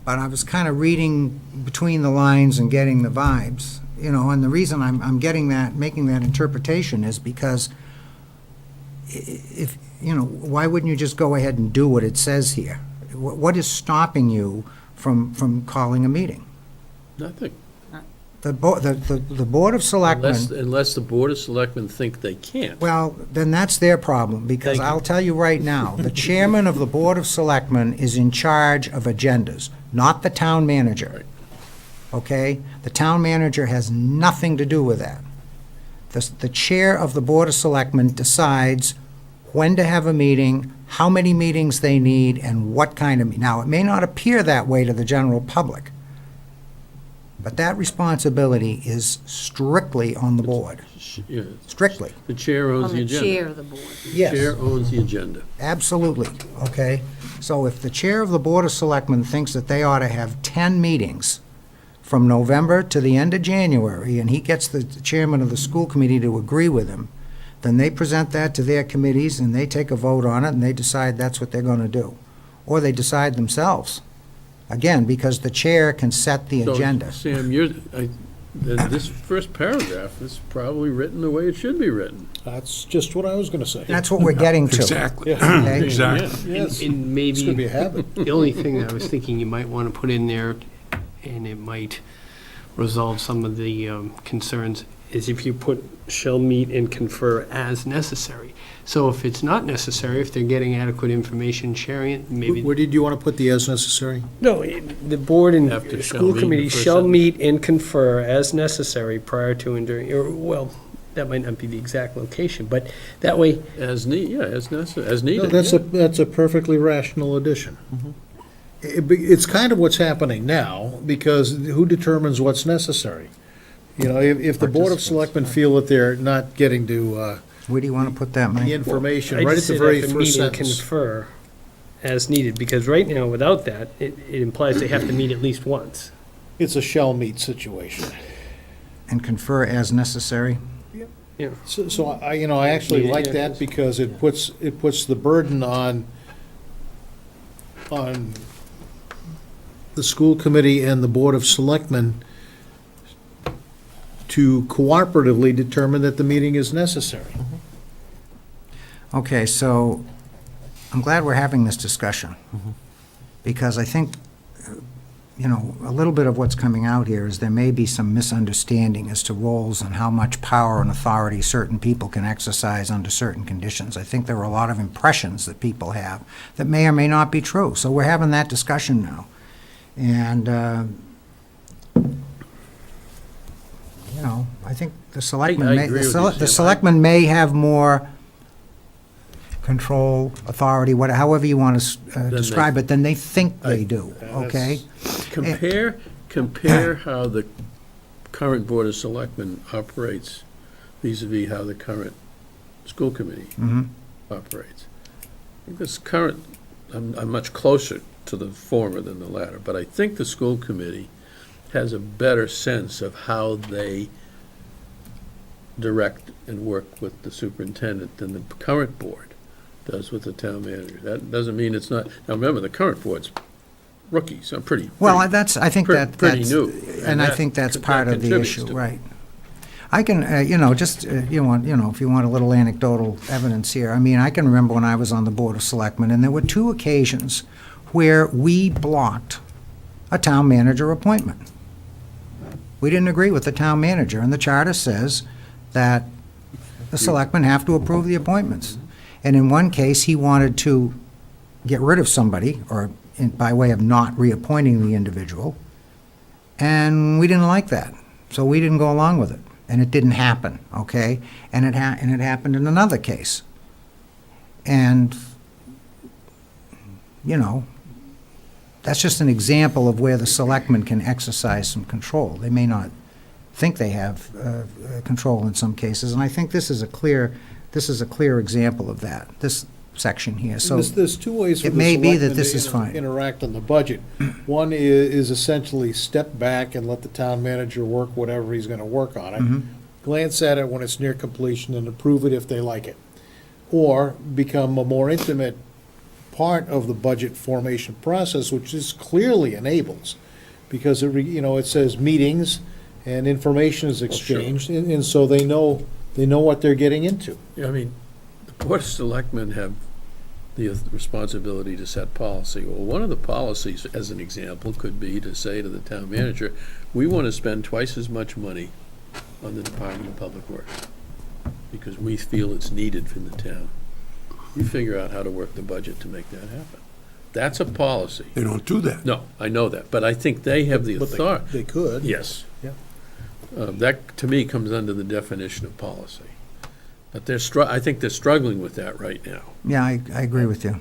but I was kind of reading between the lines and getting the vibes, you know, and the reason I'm getting that, making that interpretation is because if, you know, why wouldn't you just go ahead and do what it says here? What is stopping you from calling a meeting? Nothing. The Board of Selectmen, Unless the Board of Selectmen think they can't. well, then that's their problem, because Thank you. I'll tell you right now, the chairman of the Board of Selectmen is in charge of agendas, not the town manager. Right. Okay? The town manager has nothing to do with that. The chair of the Board of Selectmen decides when to have a meeting, how many meetings they need, and what kind of, now, it may not appear that way to the general public, but that responsibility is strictly on the board, Yeah, strictly. the chair owns On the the agenda. chair of the board. Yes. Chair owns the agenda. Absolutely, okay? So if the chair of the Board of Selectmen thinks that they ought to have 10 meetings from November to the end of January, and he gets the chairman of the school committee to agree with him, then they present that to their committees, and they take a vote on it, and they decide that's what they're going to do. Or they decide themselves. Again, because the chair can set the So, agenda. Sam, this first paragraph is probably written the way it should be written. That's just what I was going to say. That's what we're getting to. Exactly, Okay? exactly. Yes, And it's going to be maybe, a habit. the only thing I was thinking you might want to put in there, and it might resolve some of the concerns, is if you put shall meet and confer as necessary. So if it's not necessary, if they're getting adequate information, sharing it, maybe. Where did you want to put the as necessary? No, the board and After shall school meet, committee the first shall sentence. meet and confer as necessary prior to and during, or, well, that might not be the exact location, but that way, As necessary, as No, needed. that's yeah. that's a perfectly rational addition. It's kind of what's happening now, because who determines what's necessary? You know, if the Board of Selectmen feel that they're not getting to Where do you want to put that, the Mike? information I right at just the say very that the first meeting sentence. confer as needed, because right now, without that, it implies they have to meet at least once. It's a shall meet situation. And confer as necessary? Yeah. So I actually like that because it puts the burden on the school committee and the Board of Selectmen to cooperatively determine that the meeting is necessary. Okay, so I'm glad we're having this discussion, because I think, a little bit of what's coming out here is there may be some misunderstanding as to roles and how much power and authority certain people can exercise under certain conditions. I think there are a lot of impressions that people have that may or may not be true, so we're having that discussion now. And, I think the selectmen I may, agree with you, the Sam. selectmen may have more control, authority, however you want to they- describe it, than they think they I- do, okay? Compare how the current Board of Selectmen operates vis-à-vis how the current school committee Mhm. operates. I think this current, I'm much closer to the former than the latter, but I think the school committee has a better sense of how they direct and work with the superintendent than the current board does with the town manager. That doesn't mean it's not, now remember, the current board's rookies, I'm pretty. Well, pretty- I think pre- that, pretty that's, new, and I that think that's that part of the contributes issue, to it. right. I can, if you want a little anecdotal evidence here, I mean, I can remember when I was on the Board of Selectmen, and there were 2 occasions where we blocked a town manager appointment. We didn't agree with the town manager, and the charter says that the selectmen have to approve the appointments. And in one case, he wanted to get rid of somebody, or by way of not reappointing the individual, and we didn't like that, so we didn't go along with it, and it didn't happen, okay? And it happened in another case. And, that's just an example of where the selectmen can exercise some control. They may not think they have control in some cases, and I think this is a clear example of that, this section here, so. There's 2 ways for it the may be that selectmen this to is fine. interact on the budget. One is essentially step back and let the town manager work whatever he's gonna work on it. Glance at it when it's near completion and approve it if they like it. Or become a more intimate part of the budget formation process, which this clearly enables. Because it says meetings and information is exchanged, and so they know what they're getting into. Yeah, I mean, the Board of Selectmen have the responsibility to set policy. Well, one of the policies, as an example, could be to say to the town manager, we want to spend twice as much money on the Department of Public Works because we feel it's needed from the town. You figure out how to work the budget to make that happen. That's a policy. They don't do that. No, I know that, but I think they have the But authority. they could. Yes. Yeah. That, to me, comes under the definition of policy. But I think they're struggling with that right now. Yeah, I agree with you.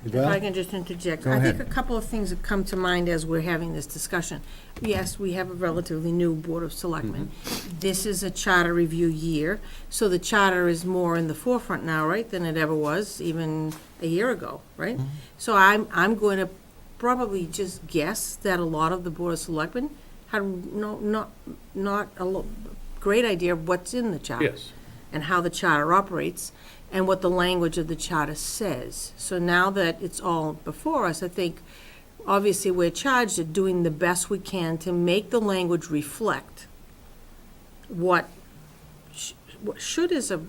If I can just interject. Go I think ahead. a couple of things have come to mind as we're having this discussion. Yes, we have a relatively new Board of Selectmen. This is a charter review year, so the charter is more in the forefront now, right, than it ever was even a year ago, right? So I'm going to probably just guess that a lot of the Board of Selectmen had not a great idea of what's in the charter. Yes. And how the charter operates, and what the language of the charter says. So now that it's all before us, I think, obviously, we're charged at doing the best we can to make the language reflect what should is a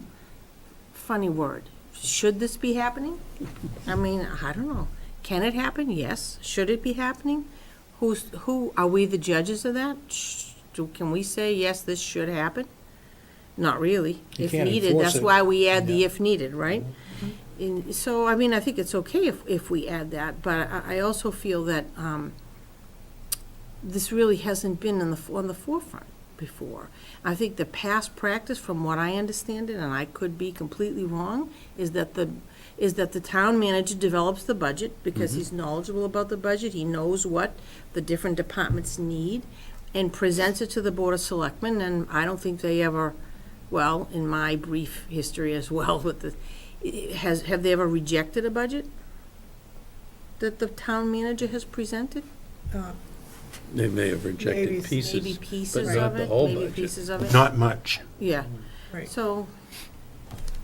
funny word. Should this be happening? I mean, I don't know. Can it happen? Yes. Should it be happening? Who, are we the judges of that? Can we say, yes, this should happen? Not really. You If can't needed, enforce that's it. why we add the if needed, right? And so, I mean, I think it's okay if we add that, but I also feel that this really hasn't been on the forefront before. I think the past practice, from what I understand it, and I could be completely wrong, is that the is that the town manager develops the budget, because he's knowledgeable about the budget, he knows what the different departments need, and presents it to the Board of Selectmen, and I don't think they ever, well, in my brief history as well with the, have they ever rejected a budget that the town manager has presented? They may have Maybe- rejected Maybe pieces, but pieces not of the it, whole maybe budget. pieces of it, Not much. yeah. Right. So,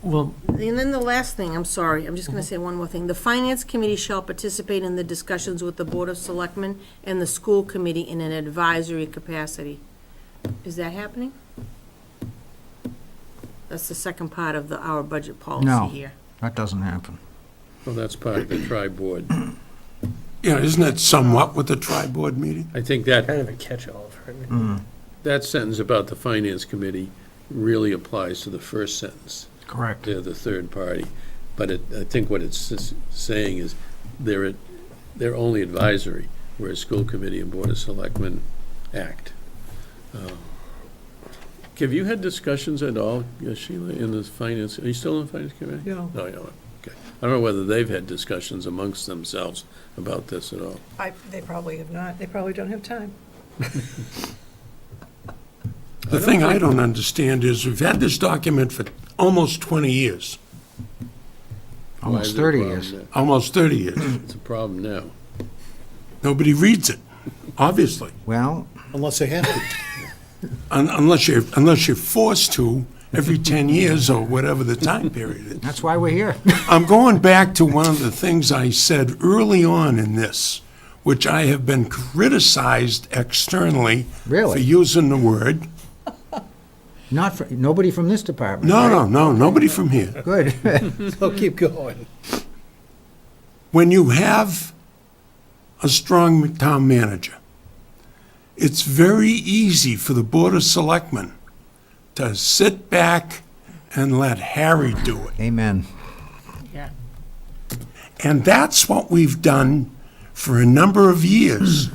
Well, and then the last thing, I'm sorry, I'm just gonna say one more thing. The Finance Committee shall participate in the discussions with the Board of Selectmen and the School Committee in an advisory capacity. Is that happening? That's the second part of our budget No. policy here. That doesn't happen. Well, that's part of the tri-board. Yeah, isn't it somewhat with the tri-board meeting? I think that, Kind of a catch-all for everything. that sentence about the finance committee really applies to the first sentence. Correct. They're the third party. But I think what it's saying is they're only advisory, whereas school committee and board of selectmen act. Have you had discussions at all, Sheila, in the finance, are you still in the finance committee? No. No, you're not. Okay. I don't know whether they've had discussions amongst themselves about this at all. They probably have not. They probably don't have time. The thing I don't understand is we've had this document for almost 20 years, Why Almost is it a 30 problem years. now? almost 30 years. It's a problem now. Nobody reads it, obviously, Well, Unless they have to. unless you're forced to every 10 years or whatever the time period is. that's why we're here. I'm going back to one of the things I said early on in this, which I have been criticized externally for Really? using the word. Nobody from this department. No, nobody from here. Good. So keep going. When you have a strong town manager, it's very easy for the Board of Selectmen to sit back and let Harry do it. Amen. Yeah. And that's what we've done for a number of years.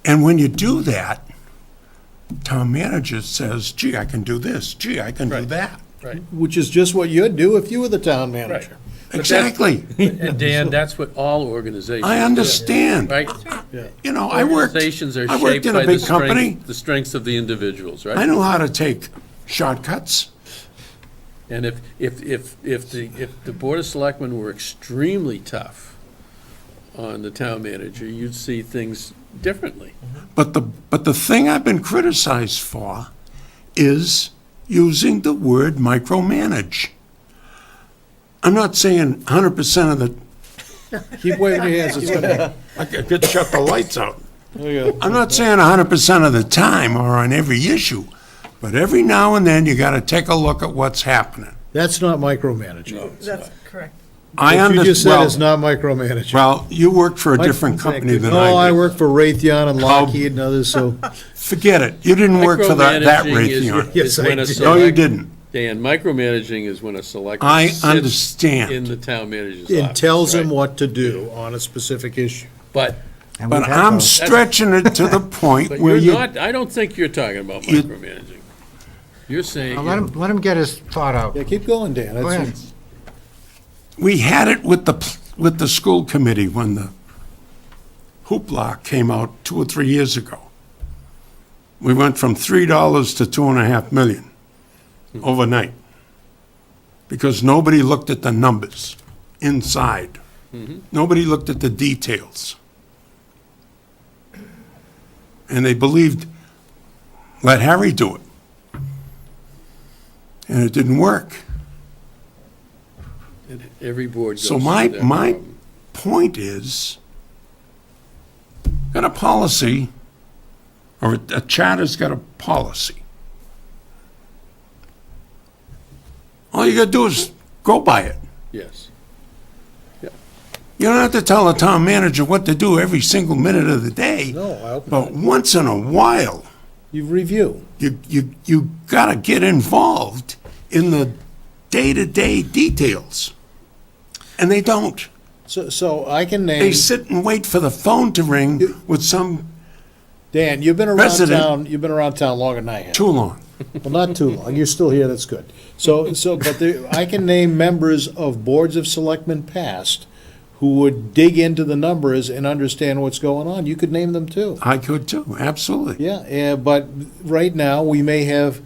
And when you do that, town manager says, gee, I can do this, gee, I can do that. Right. Which is just what you'd do if you were the town manager. Exactly. And Dan, that's what all organizations do. I understand. Right? You know, I worked Organizations are I worked shaped in a by big company. the strengths of the individuals, right? I know how to take shortcuts. And if the Board of Selectmen were extremely tough on the town manager, you'd see things differently. But the thing I've been criticized for is using the word micromanage. I'm not saying 100% of the, Keep waving your hands, it's gonna, I could shut the lights out. there you go. I'm not saying 100% of the time or on every issue, but every now and then you gotta take a look at what's happening. That's not micromanaging. That's correct. I What you just said well, is not micromanaging. well, you work for a different company than Oh, I I do. work for Raytheon and Lockheed and others, so, Forget it. You didn't work for that Micromanaging is- Raytheon. Yes, is when I a did. No, you select- didn't. Dan, micromanaging is when a selectman I sits understand. in the town manager's office. it tells him right? what to do on a specific issue. But And But we've had I'm those. stretching it to the point But where you're you, not, I don't think you're talking about You- micromanaging. You're saying, Now, let him get his thought out. Yeah, keep going, Dan. Go ahead. we had it with the school committee when the hoopla came out 2 or 3 years ago. We went from $3 to $2.5 million overnight. Because nobody looked at the numbers inside. Nobody looked at the details. And they believed, let Harry do it. And it didn't work. every board goes So through my that my problem. point is, got a policy, or a charter's got a policy. All you gotta do is go by it. Yes. You don't have to tell a town manager what to do every single minute of the day, No, I hope but not. once in a while, You review. you gotta get involved in the day-to-day details. And they don't. So I can They name, sit and wait for the phone to ring with some Dan, you've been around President. town, you've been around town longer than I have. Too long. Well, not too long, you're still here, that's good. I can name members of boards of selectmen past who would dig into the numbers and understand what's going on. You could name them too. I could too, absolutely. Yeah, but right now, we may have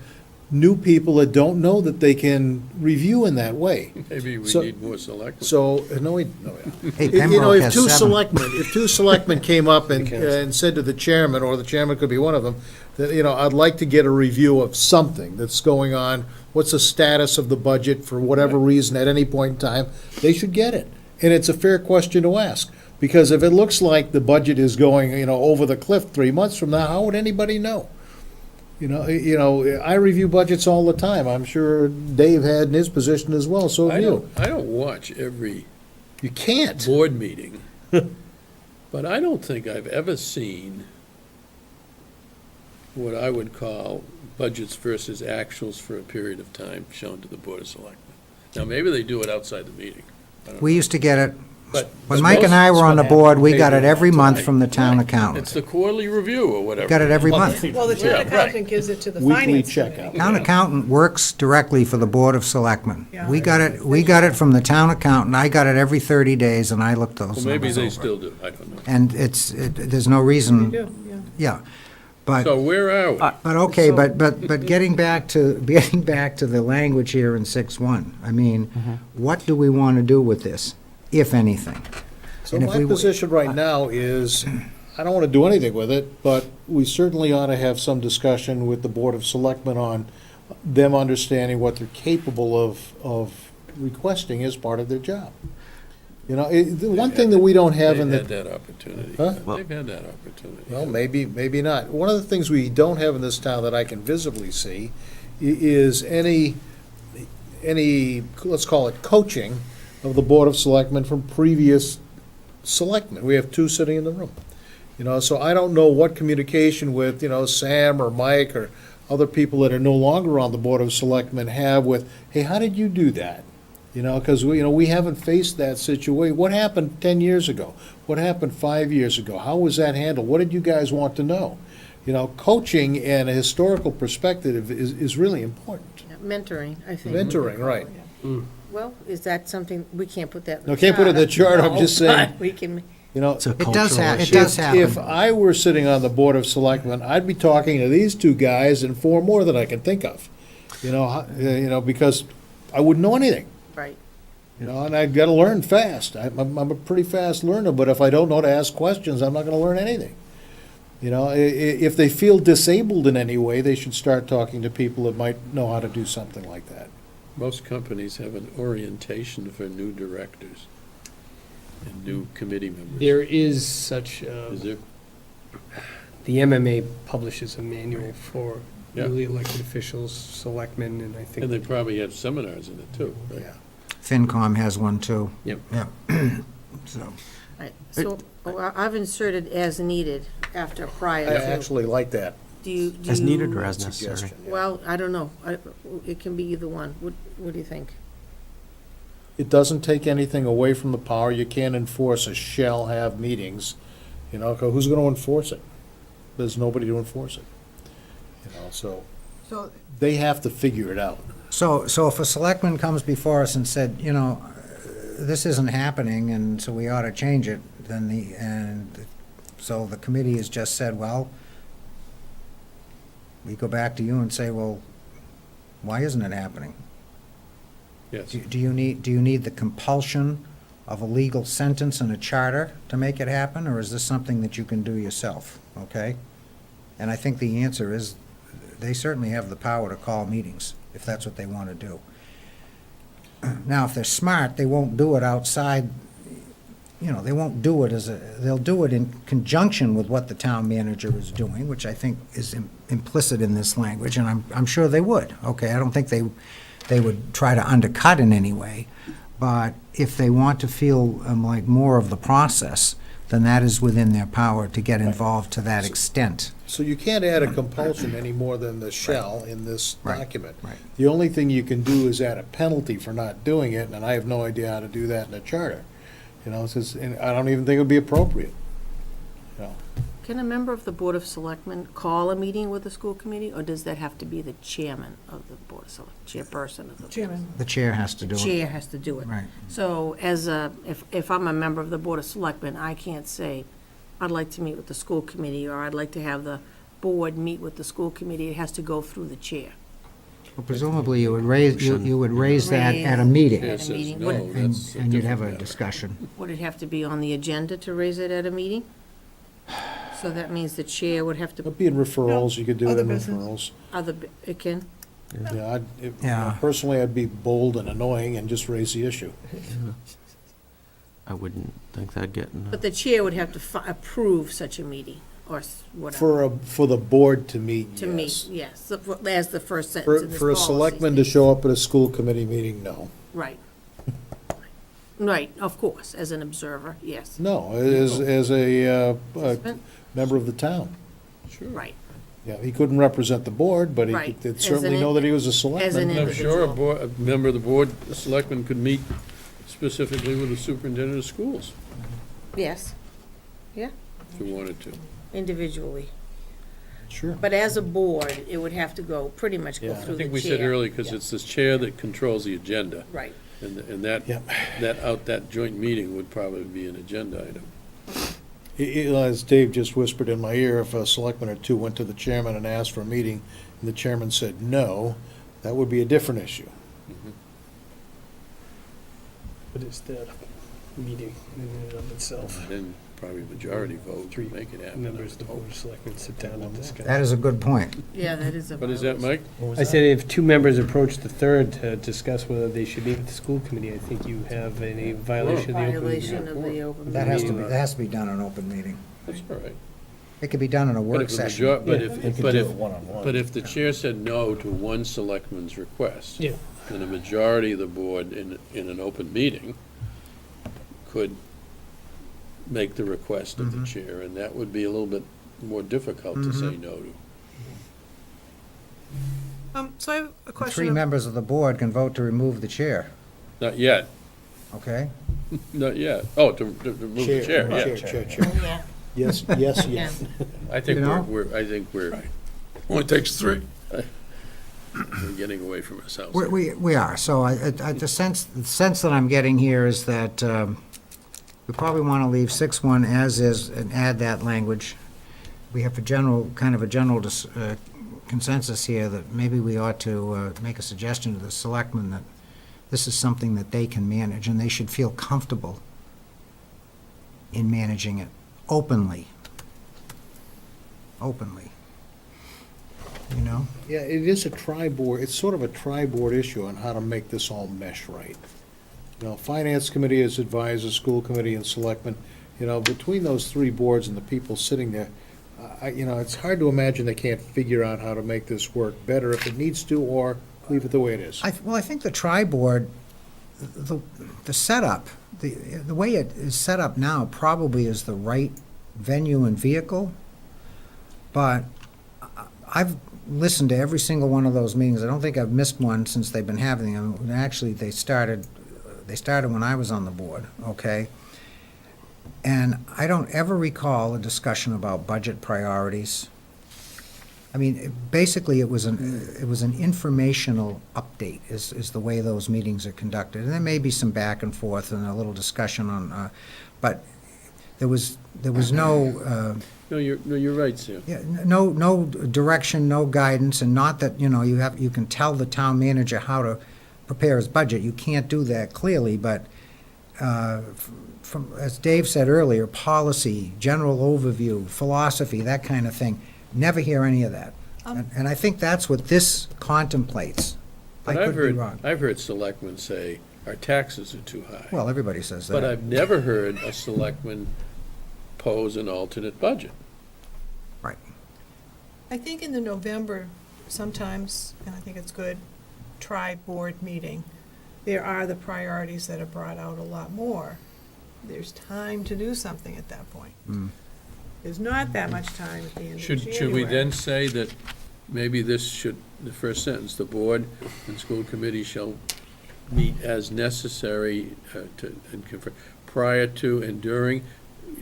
new people that don't know that they can review in that way. Maybe we So- need more selectmen. So, no. Hey, You know, Pembroke if has two 7. selectmen came up and said to the chairman, or the chairman could be one of them, that, you know, I'd like to get a review of something that's going on, what's the status of the budget for whatever reason at any point in time, they should get it. And it's a fair question to ask, because if it looks like the budget is going, you know, over the cliff 3 months from now, how would anybody know? You know, I review budgets all the time. I'm sure Dave had in his position as well, so have you. I don't watch every You can't. board meeting, but I don't think I've ever seen what I would call budgets versus actuals for a period of time shown to the Board of Selectmen. Now, maybe they do it outside the meeting. I don't We know. used to get it, But when Mike and I were on the board, we got it every month from the town It's accountant. the quarterly review or whatever. Got it every month. Well, the Yeah, town right. accountant gives it to the Weekly finance checkout. committee. Town accountant works directly for the Board of Selectmen. Yeah. We got it from the town accountant. I got it every 30 days, and I looked Well, those maybe numbers they over. still do, I don't know. And there's no We reason, do, yeah. yeah. But, So where are we? but okay, but getting back to the language here in 6.1, I mean, what do we want to do with this, if anything? So And if my we- position right now is, I don't want to do anything with it, but we certainly ought to have some discussion with the Board of Selectmen on them understanding what they're capable of requesting as part of their job. You know, the one thing that we don't have in They've the, had that opportunity. Huh? They've had that opportunity. well, maybe not. One of the things we don't have in this town that I can visibly see is any, let's call it coaching of the Board of Selectmen from previous selectmen. We have 2 sitting in the room. You know, so I don't know what communication with, you know, Sam or Mike or other people that are no longer on the Board of Selectmen have with, hey, how did you do that? You know, because we haven't faced that situation. What happened 10 years ago? What happened 5 years ago? How was that handled? What did you guys want to know? You know, coaching and a historical perspective is really important. Mentoring, I think. Mentoring, right. Well, is that something, we can't put that in the No, can't put it in the chart, I'm No, just saying. but We can, You know, It's a It does cultural have, it issue. does if happen. I were sitting on the Board of Selectmen, I'd be talking to these 2 guys and 4 more that I can think of. You know, because I wouldn't know anything. right. You know, and I've got to learn fast. I'm a pretty fast learner, but if I don't know to ask questions, I'm not going to learn anything. You know, if they feel disabled in any way, they should start talking to people that might know how to do something like that. Most companies have an orientation for new directors and new committee members. There is such, Is there? the MMA publishes a manual for Yeah. newly elected officials, selectmen, and I And think they probably have seminars in it too, right? Yeah. FinCom has one, too. Yep. Yeah. So, Right, so I've inserted as needed after prior I to. actually like that Do you? As needed or as necessary? suggestion. yeah. Well, I don't know. It can be either one. What do you think? It doesn't take anything away from the power. You can't enforce a shall have meetings, you know, 'cause who's going to enforce it? There's nobody to enforce it. You know, so So, they have to figure it out. so if a selectman comes before us and said, you know, this isn't happening, and so we ought to change it, then so the committee has just said, well, we go back to you and say, well, why isn't it happening? Yes. Do you need the compulsion of a legal sentence and a charter to make it happen, or is this something that you can do yourself, okay? And I think the answer is, they certainly have the power to call meetings, if that's what they want to do. Now, if they're smart, they won't do it outside, you know, they won't do it they'll do it in conjunction with what the town manager is doing, which I think is implicit in this language, and I'm sure they would, okay? I don't think they would try to undercut in any way, but if they want to feel like more of the process, then that is within their power to get involved to that extent. So you can't add a compulsion any more than the shall in this Right. document. Right. The only thing you can do is add a penalty for not doing it, and I have no idea how to do that in a charter. You know, and I don't even think it would be appropriate. You know, Can a member of the Board of Selectmen call a meeting with the school committee, or does that have to be the chairman of the Board of chairperson of the? Chairman. The chair has to do it. Chair has to do it. Right. So if I'm a member of the Board of Selectmen, I can't say, I'd like to meet with the school committee, or I'd like to have the board meet with the school committee. It has to go through the chair. Well, presumably, you would raise that at a meeting, Chair At a says meeting. no, Would- that's a and you'd have a different matter. discussion. Would it have to be on the agenda to raise it at a meeting? So that means the chair would have to, It'd be in referrals, you could do it Other in business. referrals. it can? Yeah, Yeah. personally, I'd be bold and annoying and just raise the issue. I wouldn't think that'd get in. But the chair would have to approve such a meeting, or whatever. For the board to meet, To yes. meet, yes, as the first sentence For in this for a policy selectman to states. show up at a school committee meeting, no. Right. Right, of course, as an observer, yes, No, as a member of the town. Sure. right. Yeah, he couldn't represent the board, but he Right. could As certainly an know that he was a as an selectman. And I'm sure a individual. a member of the board, a selectman, could meet specifically with the superintendent of schools, Yes, if you wanted to. individually. Sure. But as a board, it would have to go, pretty much go Yeah. I through the chair. think we said earlier, because Yeah. it's this chair that controls the agenda, Right, and that, Yep. that joint meeting would probably be an agenda item. As Dave just whispered in my ear, if a selectman or two went to the chairman and asked for a meeting, and the chairman said no, that would be a different issue. But it's the meeting in and of itself. And then probably majority vote to make it happen. Members of the Board of Selectmen sit down and discuss. That is a good point. yeah, that is a. What is that, Mike? I said if two members approach the third to discuss whether they should meet with the school committee, I think you have a violation of the open Violation meeting. of the open. That has to be, meeting. that has to be done in an open meeting. That's all right. It could be done in a But work if the session. major- But Yeah. if, but if the chair said no to one selectman's request, Yeah. then a majority of the board in an open meeting could make the request of the chair, and that would be a little bit more difficult to say no to. So I have a question. Three of- members of the board can vote to remove the chair, Not yet, okay? not yet. Oh, to remove the chair, yeah. Chair. Yeah. Yes, yes, yes. I think You know? we're Only takes three. getting away from ourselves. We are, so the sense that I'm getting here is that we probably want to leave 6-1 as is and add that language. We have a general consensus here that maybe we ought to make a suggestion to the selectmen that this is something that they can manage, and they should feel comfortable in managing it openly. Openly. You know? Yeah, it is a tri-board, it's sort of a tri-board issue on how to make this all mesh right. You know, Finance Committee is advisor, School Committee and Selectmen, you know, between those three boards and the people sitting there, it's hard to imagine they can't figure out how to make this work better if it needs to, or leave it the way it is. Well, I think the tri-board, the setup, the way it is set up now probably is the right venue and vehicle, but I've listened to every single one of those meetings. I don't think I've missed one since they've been having them. Actually, they started when I was on the board, okay? And I don't ever recall a discussion about budget priorities. I mean, basically, it was an informational update is the way those meetings are conducted. And there may be some back and forth and a little discussion on, but there was no, No, you're right, Sam. yeah, no direction, no guidance, and not that, you can tell the town manager how to prepare his budget. You can't do that clearly, but from, as Dave said earlier, policy, general overview, philosophy, that kind of thing, never hear any of that. And I think that's what this contemplates. I But could be wrong. I've heard selectmen say, our taxes are too high. Well, everybody says But that. I've never heard a selectman pose an alternate budget. Right. I think in the November, sometimes, and I think it's good, tri-board meeting, there are the priorities that are brought out a lot more. There's time to do something at that point. Mm. There's not that much time at the end of January. Should we then say that maybe this should, the first sentence, the board and school committee shall meet as necessary and confer, prior to and during,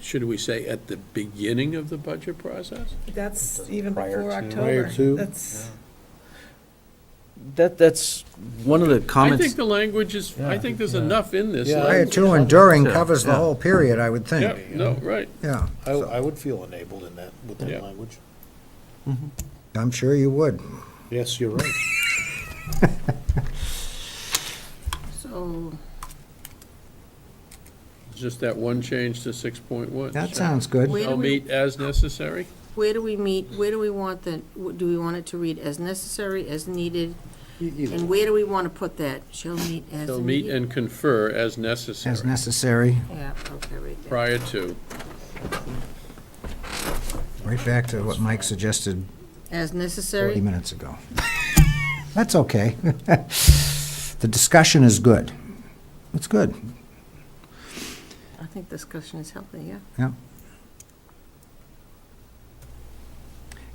should we say at the beginning of the budget process? That's even Prior before to. October. Prior to. That's, That's one of the I comments. think the language is, I think there's enough in this. Yeah. Prior language. to and during Yeah, covers the yeah. whole period, I would Yeah, think. no, right. Yeah, I would feel enabled in that, with Yeah. that language. I'm sure you would. Yes, you're right. So, Just that one change to 6.1. That sounds good. Wait. Shall meet as necessary? where do we meet, where do we want the, do we want it to read as necessary, as needed? And where do we want to put that? Shall meet as Shall meet needed? and confer as necessary. As necessary, Yeah, okay, right there. Prior to. right back to what Mike suggested As 40 necessary? minutes ago. That's okay. The discussion is good. It's good, I think discussion is healthy, yeah. yeah.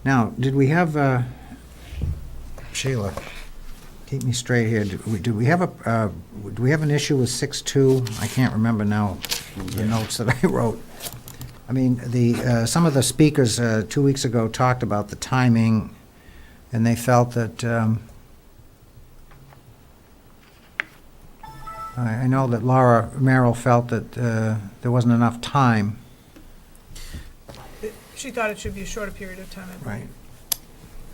Now, did we have, Sheila, keep me straight here, do we have an issue with 6.2? I can't remember now the notes that I wrote. I mean, some of the speakers 2 weeks ago talked about the timing, and they felt that, I know that Laura Merrill felt that there wasn't enough time. she thought it should be a shorter period of time. I believe. Right.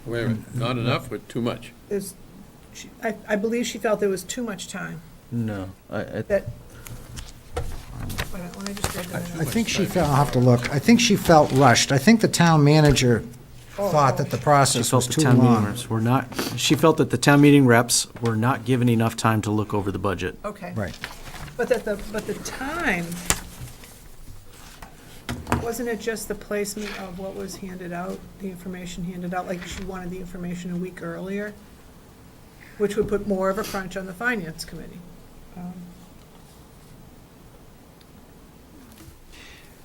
Wait a minute, not enough, but too much. I believe she felt there was too much time, No, that, when I just read the I minutes. think she felt, I'll have to look, I think she felt rushed. I think the town manager thought that the she process felt was the too town meeting long. reps were not, she felt that the town meeting reps were not given enough time to look over the budget. Okay. Right. But the time, wasn't it just the placement of what was handed out, the information handed out, like she wanted the information a week earlier, which would put more of a crunch on the finance committee.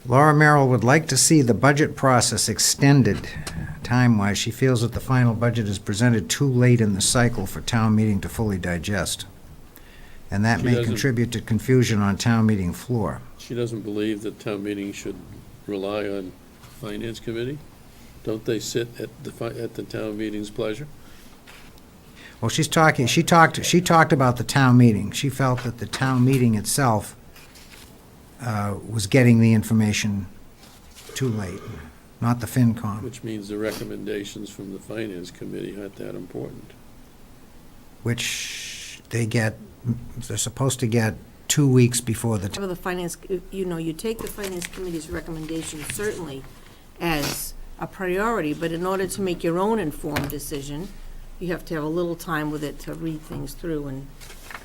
Laura Merrill would like to see the budget process extended time-wise. She feels that the final budget is presented too late in the cycle for town meeting to fully digest. And that She may doesn't- contribute to confusion on town meeting floor. She doesn't believe that town meeting should rely on finance committee? Don't they sit at the town meeting's pleasure? Well, she talked about the town meeting. She felt that the town meeting itself was getting the information too late, not the FinCom, Which means the recommendations from the finance committee aren't that important. which they're supposed to get 2 weeks before the, Whatever the finance, you take the finance committee's recommendation certainly as a priority, but in order to make your own informed decision, you have to have a little time with it to read things through and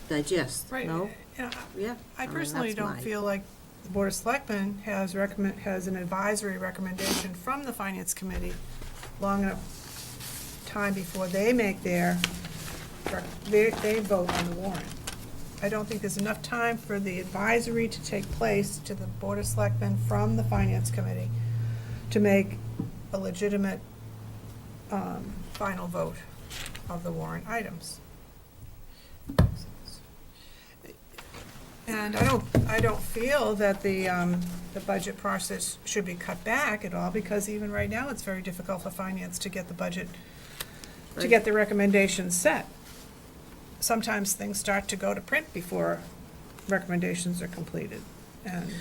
digest, Right. no? Yeah, Yeah? I mean, personally that's don't my- feel like the Board of Selectmen has an advisory recommendation from the Finance Committee long enough time before they make they vote on the warrant. I don't think there's enough time for the advisory to take place to the Board of Selectmen from the Finance Committee to make a legitimate final vote of the warrant items. And I don't feel that the budget process should be cut back at all, because even right now, it's very difficult for finance to get the budget, to get the recommendations set. Sometimes things start to go to print before recommendations are completed, and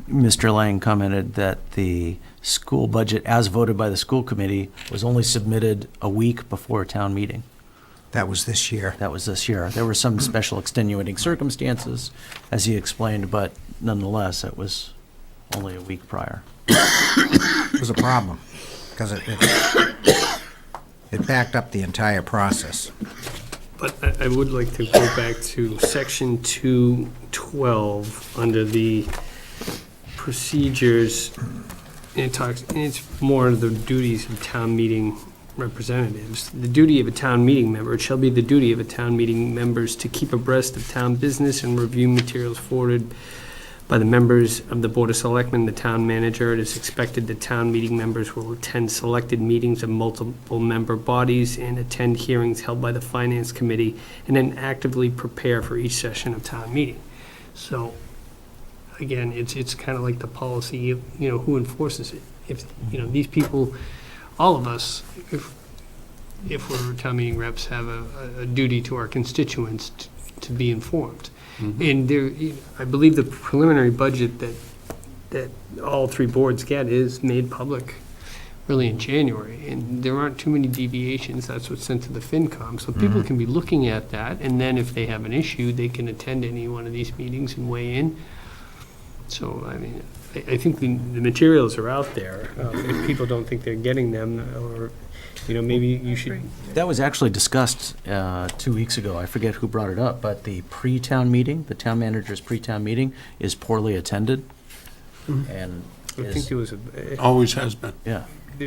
Mr. Lang commented that the school budget, as voted by the school committee, was only submitted a week before town meeting. that was this year. That was this year. There were some special extenuating circumstances, as he explained, but nonetheless, it was only a week prior. It was a problem, because it backed up the entire process. But I would like to go back to section 212, under the procedures. It's more of the duties of town meeting representatives. The duty of a town meeting member, it shall be the duty of a town meeting members to keep abreast of town business and review materials forwarded by the members of the Board of Selectmen, the town manager. It is expected that town meeting members will attend selected meetings of multiple member bodies and attend hearings held by the Finance Committee, and then actively prepare for each session of town meeting. So again, it's kind of like the policy, of, who enforces it. If, these people, all of us, if we're town meeting reps, have a duty to our constituents to be informed. And there, I believe the preliminary budget that all three boards get is made public really in January, and there aren't too many deviations. That's what's sent to the FinCom, so people can be looking at that, and then if they have an issue, they can attend any one of these meetings and weigh in. So, I mean, I think the materials are out there. If people don't think they're getting them, or, maybe you should. That was actually discussed 2 weeks ago. I forget who brought it up, but the pre-town meeting, the town manager's pre-town meeting is poorly attended. And I think there was Always has been. yeah. I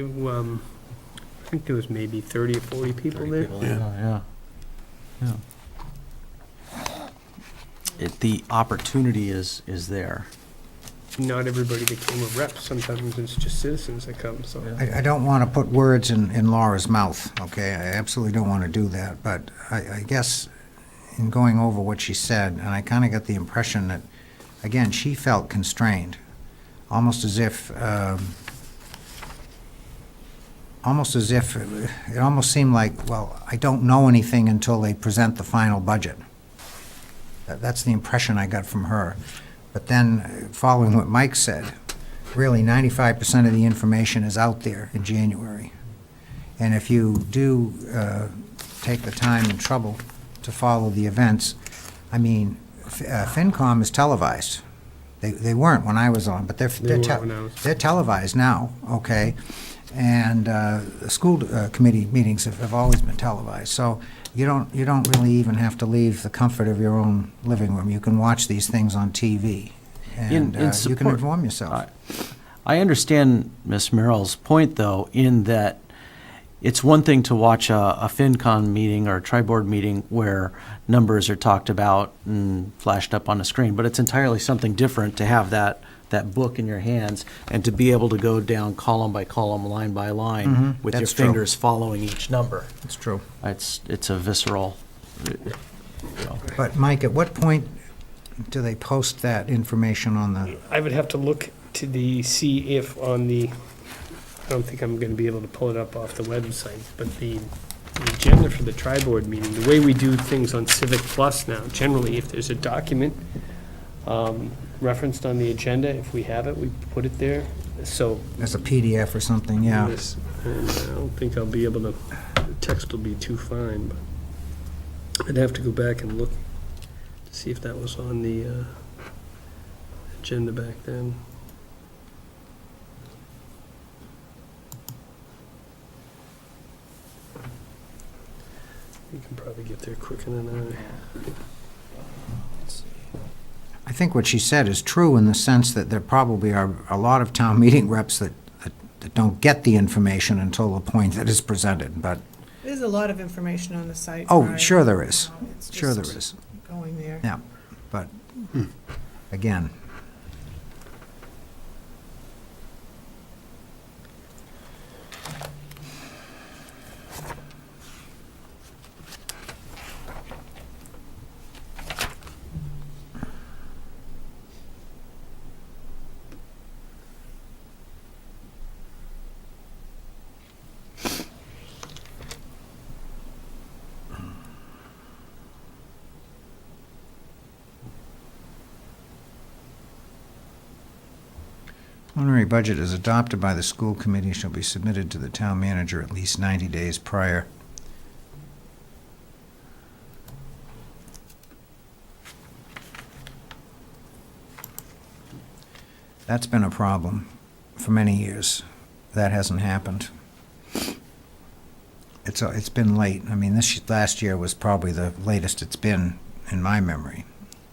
think there was maybe 30 or 40 people there. Yeah. The opportunity is there. Not everybody became a rep. Sometimes it's just citizens that come, so. I don't want to put words in Laura's mouth, okay? I absolutely don't want to do that, but I guess in going over what she said, and I kind of got the impression that, again, she felt constrained, almost as if it almost seemed like, well, I don't know anything until they present the final budget. That's the impression I got from her. But then, following what Mike said, really 95% of the information is out there in January. And if you do take the time and trouble to follow the events, I mean, FinCom is televised. They weren't when I was on, but they're televised now, okay? And the school committee meetings have always been televised. So you don't really even have to leave the comfort of your own living room. You can watch these things on TV, and you can inform yourself. I understand Ms. Merrill's point, though, in that it's one thing to watch a FinCon meeting or a tri-board meeting where numbers are talked about and flashed up on a screen, but it's entirely something different to have that book in your hands and to be able to go down column by column, line by line with your That's true. fingers following each number. It's true. It's a visceral. But Mike, at what point do they post that information on the, I would have to look to see if on the, I don't think I'm going to be able to pull it up off the website, but the agenda for the tri-board meeting, the way we do things on Civic Plus now, generally, if there's a document referenced on the agenda, if we have it, we put it there. So as a PDF or something, yeah. Yes, and I don't think I'll be able to, the text will be too fine, but I'd have to go back and look to see if that was on the agenda back then. You can probably get there quicker than I. I think what she said is true in the sense that there probably are a lot of town meeting reps that don't get the information until the point that is presented, but, There's a lot of information on the site. oh, Brian. sure there is. It's Sure there just is. Going there. Yeah, but, again, preliminary budget is adopted by the school committee shall be submitted to the town manager at least 90 days prior. That's been a problem for many years. That hasn't happened. It's been late. I mean, last year was probably the latest it's been in my memory,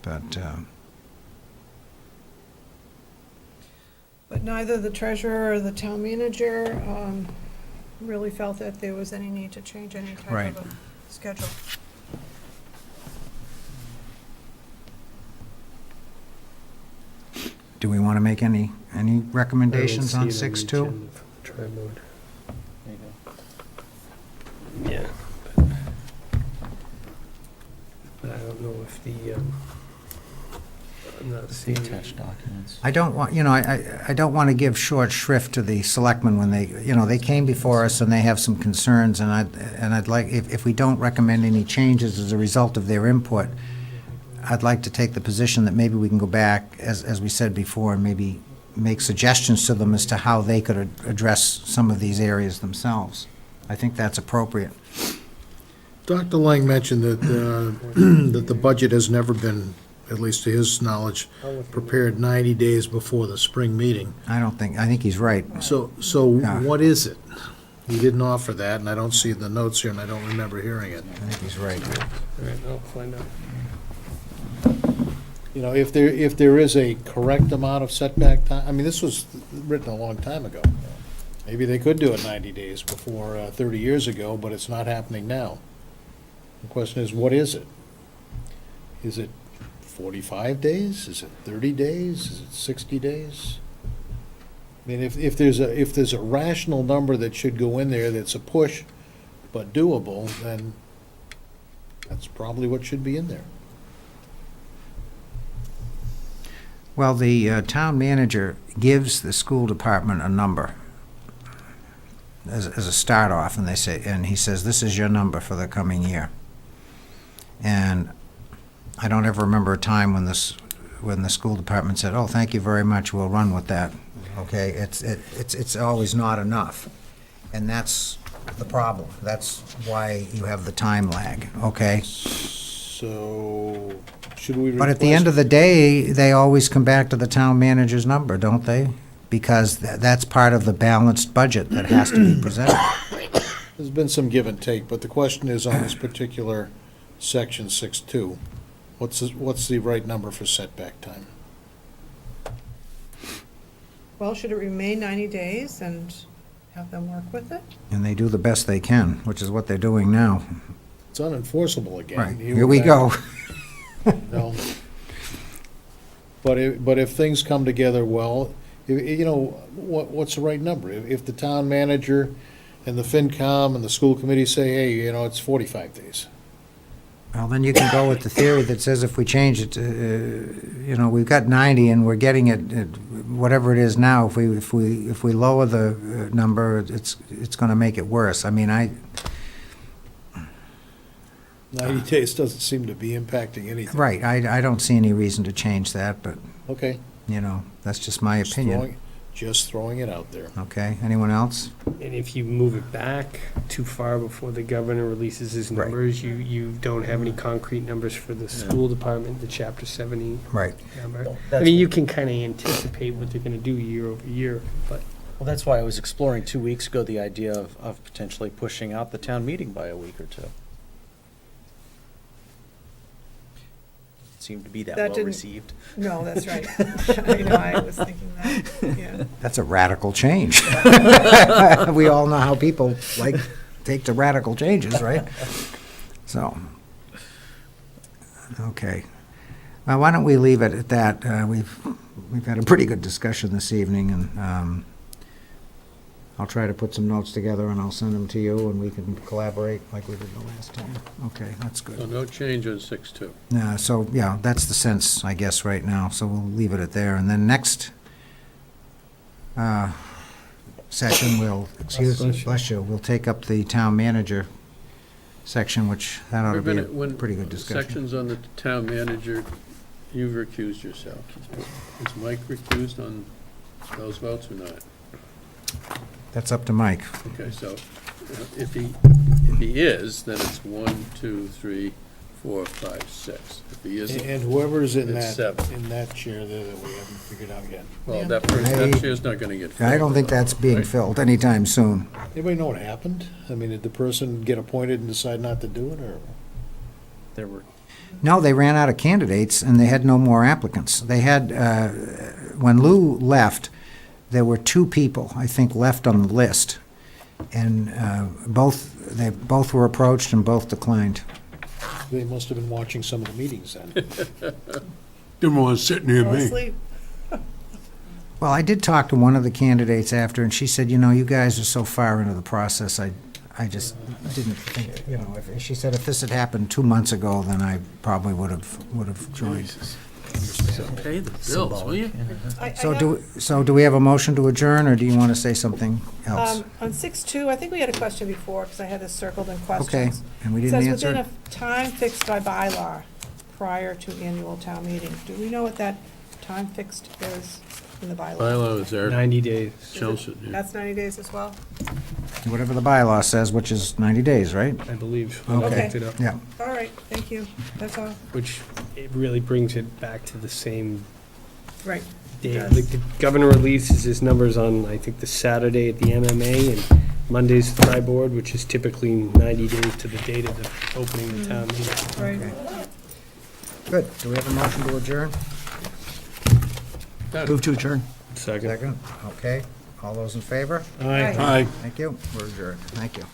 but, But neither the treasurer or the town manager really felt that there was any need to change any type Right. of a schedule. do we want to make any recommendations on 6-2? Tri-board. Yeah. But I don't know if the, I'm not The seeing. attached documents. I don't want, I don't want to give short shrift to the selectmen when they, they came before us and they have some concerns, and I'd like, if we don't recommend any changes as a result of their input, I'd like to take the position that maybe we can go back, as we said before, and maybe make suggestions to them as to how they could address some of these areas themselves. I think that's appropriate. Dr. Lang mentioned that, that the budget has never been, at least to his knowledge, prepared 90 days before the spring meeting. I think he's right. So Yeah. what is it? He didn't offer that, and I don't see the notes here, and I don't remember hearing it. I think he's right. All right, I'll find out. If there is a correct amount of setback time, I mean, this was written a long time ago. Maybe they could do it 90 days before, 30 years ago, but it's not happening now. The question is, what is it? Is it 45 days? Is it 30 days? Is it 60 days? I mean, if there's a rational number that should go in there that's a push but doable, then that's probably what should be in there. Well, the town manager gives the school department a number as a start-off, and he says, this is your number for the coming year. And I don't ever remember a time when the school department said, oh, thank you very much, we'll run with that. Okay, it's always not enough. And that's the problem. That's why you have the time lag, okay? So, should we But at the end of the day, they always come back to the town manager's number, don't they? Because that's part of the balanced budget that has to be presented. There's been some give and take, but the question is on this particular section 6.2, what's the right number for setback time? Well, should it remain 90 days and have them work with it? And they do the best they can, which is what they're doing now. It's unenforceable again. Right, here we go. No. But if things come together well, what's the right number? If the town manager and the FinCom and the school committee say, hey, it's 45 days. Well, then you can go with the theory that says if we change it, we've got 90 and we're getting it, whatever it is now, if we lower the number, it's going to make it worse. I mean, 90 days doesn't seem to be impacting anything. right, I don't see any reason to change that, but, Okay. that's just my opinion. Just throwing it out there. Okay, anyone else? And if you move it back too far before the governor releases his Right. numbers, you don't have any concrete numbers for the school department, the chapter 70 Right. number. I mean, you can kind of anticipate what they're gonna do year over year, but Well, that's why I was exploring 2 weeks ago the idea of potentially pushing out the town meeting by a week or two. Seemed to be that That well didn't- received. No, that's right. I know, I was thinking that, yeah. That's a radical change. We all know how people take to radical changes, right? So, okay. Well, why don't we leave it at that? We've had a pretty good discussion this evening, and I'll try to put some notes together and I'll send them to you, and we can collaborate like we did the last time. Okay, that's So good. no change on 6.2. So, yeah, that's the sense, I guess, right now, so we'll leave it at there. And then next session, bless you, we'll take up the town manager section, which that ought to be a When pretty good discussion. sections on the town manager, you've recused yourself. Is Mike recused on those votes or not? That's up to Mike. Okay, so if he is, then it's 1, 2, 3, 4, 5, 6. If he isn't, And whoever's in It's that, seven. in that chair there that we haven't figured out yet. well, that chair's not gonna get filled. I don't think that's being Right. filled anytime soon. Anybody know what happened? I mean, did the person get appointed and decide not to do it, or? There were No, they ran out of candidates, and they had no more applicants. They had, when Lou left, there were 2 people, I think, left on the list, and they both were approached and both declined. They must have been watching some of the meetings then. Didn't want to sit near Fall me. asleep. Well, I did talk to one of the candidates after, and she said, you guys are so far into the process, I just didn't think, she said if this had happened 2 months ago, then I probably would have joined. Pay the bills, will you? So do we have a motion to adjourn, or do you want to say something else? On 6.2, I think we had a question before, because I had this circled in Okay, questions. and we It didn't says answer within it? a time fixed by bylaw prior to annual town meeting. Do we know what that time fixed is in the bylaw? Bylaw is there, 90 days. Chelmsford, yeah. That's 90 days as well? Whatever the bylaw says, which is 90 days, right? I believe. I Okay. looked it up. Yeah. All right, thank you. That's all. Which, it really brings it back to the same Right. day. Yes. Like, the governor releases his numbers on, I think, the Saturday at the MMA, and Monday's the tri-board, which is typically 90 days to the date of the opening of the town meeting. Right. Okay. Good. Do we have a motion to adjourn? Move to adjourn. Second. Second. Okay. All those in favor? Aye. Aye. Thank you. We're adjourned. Thank you.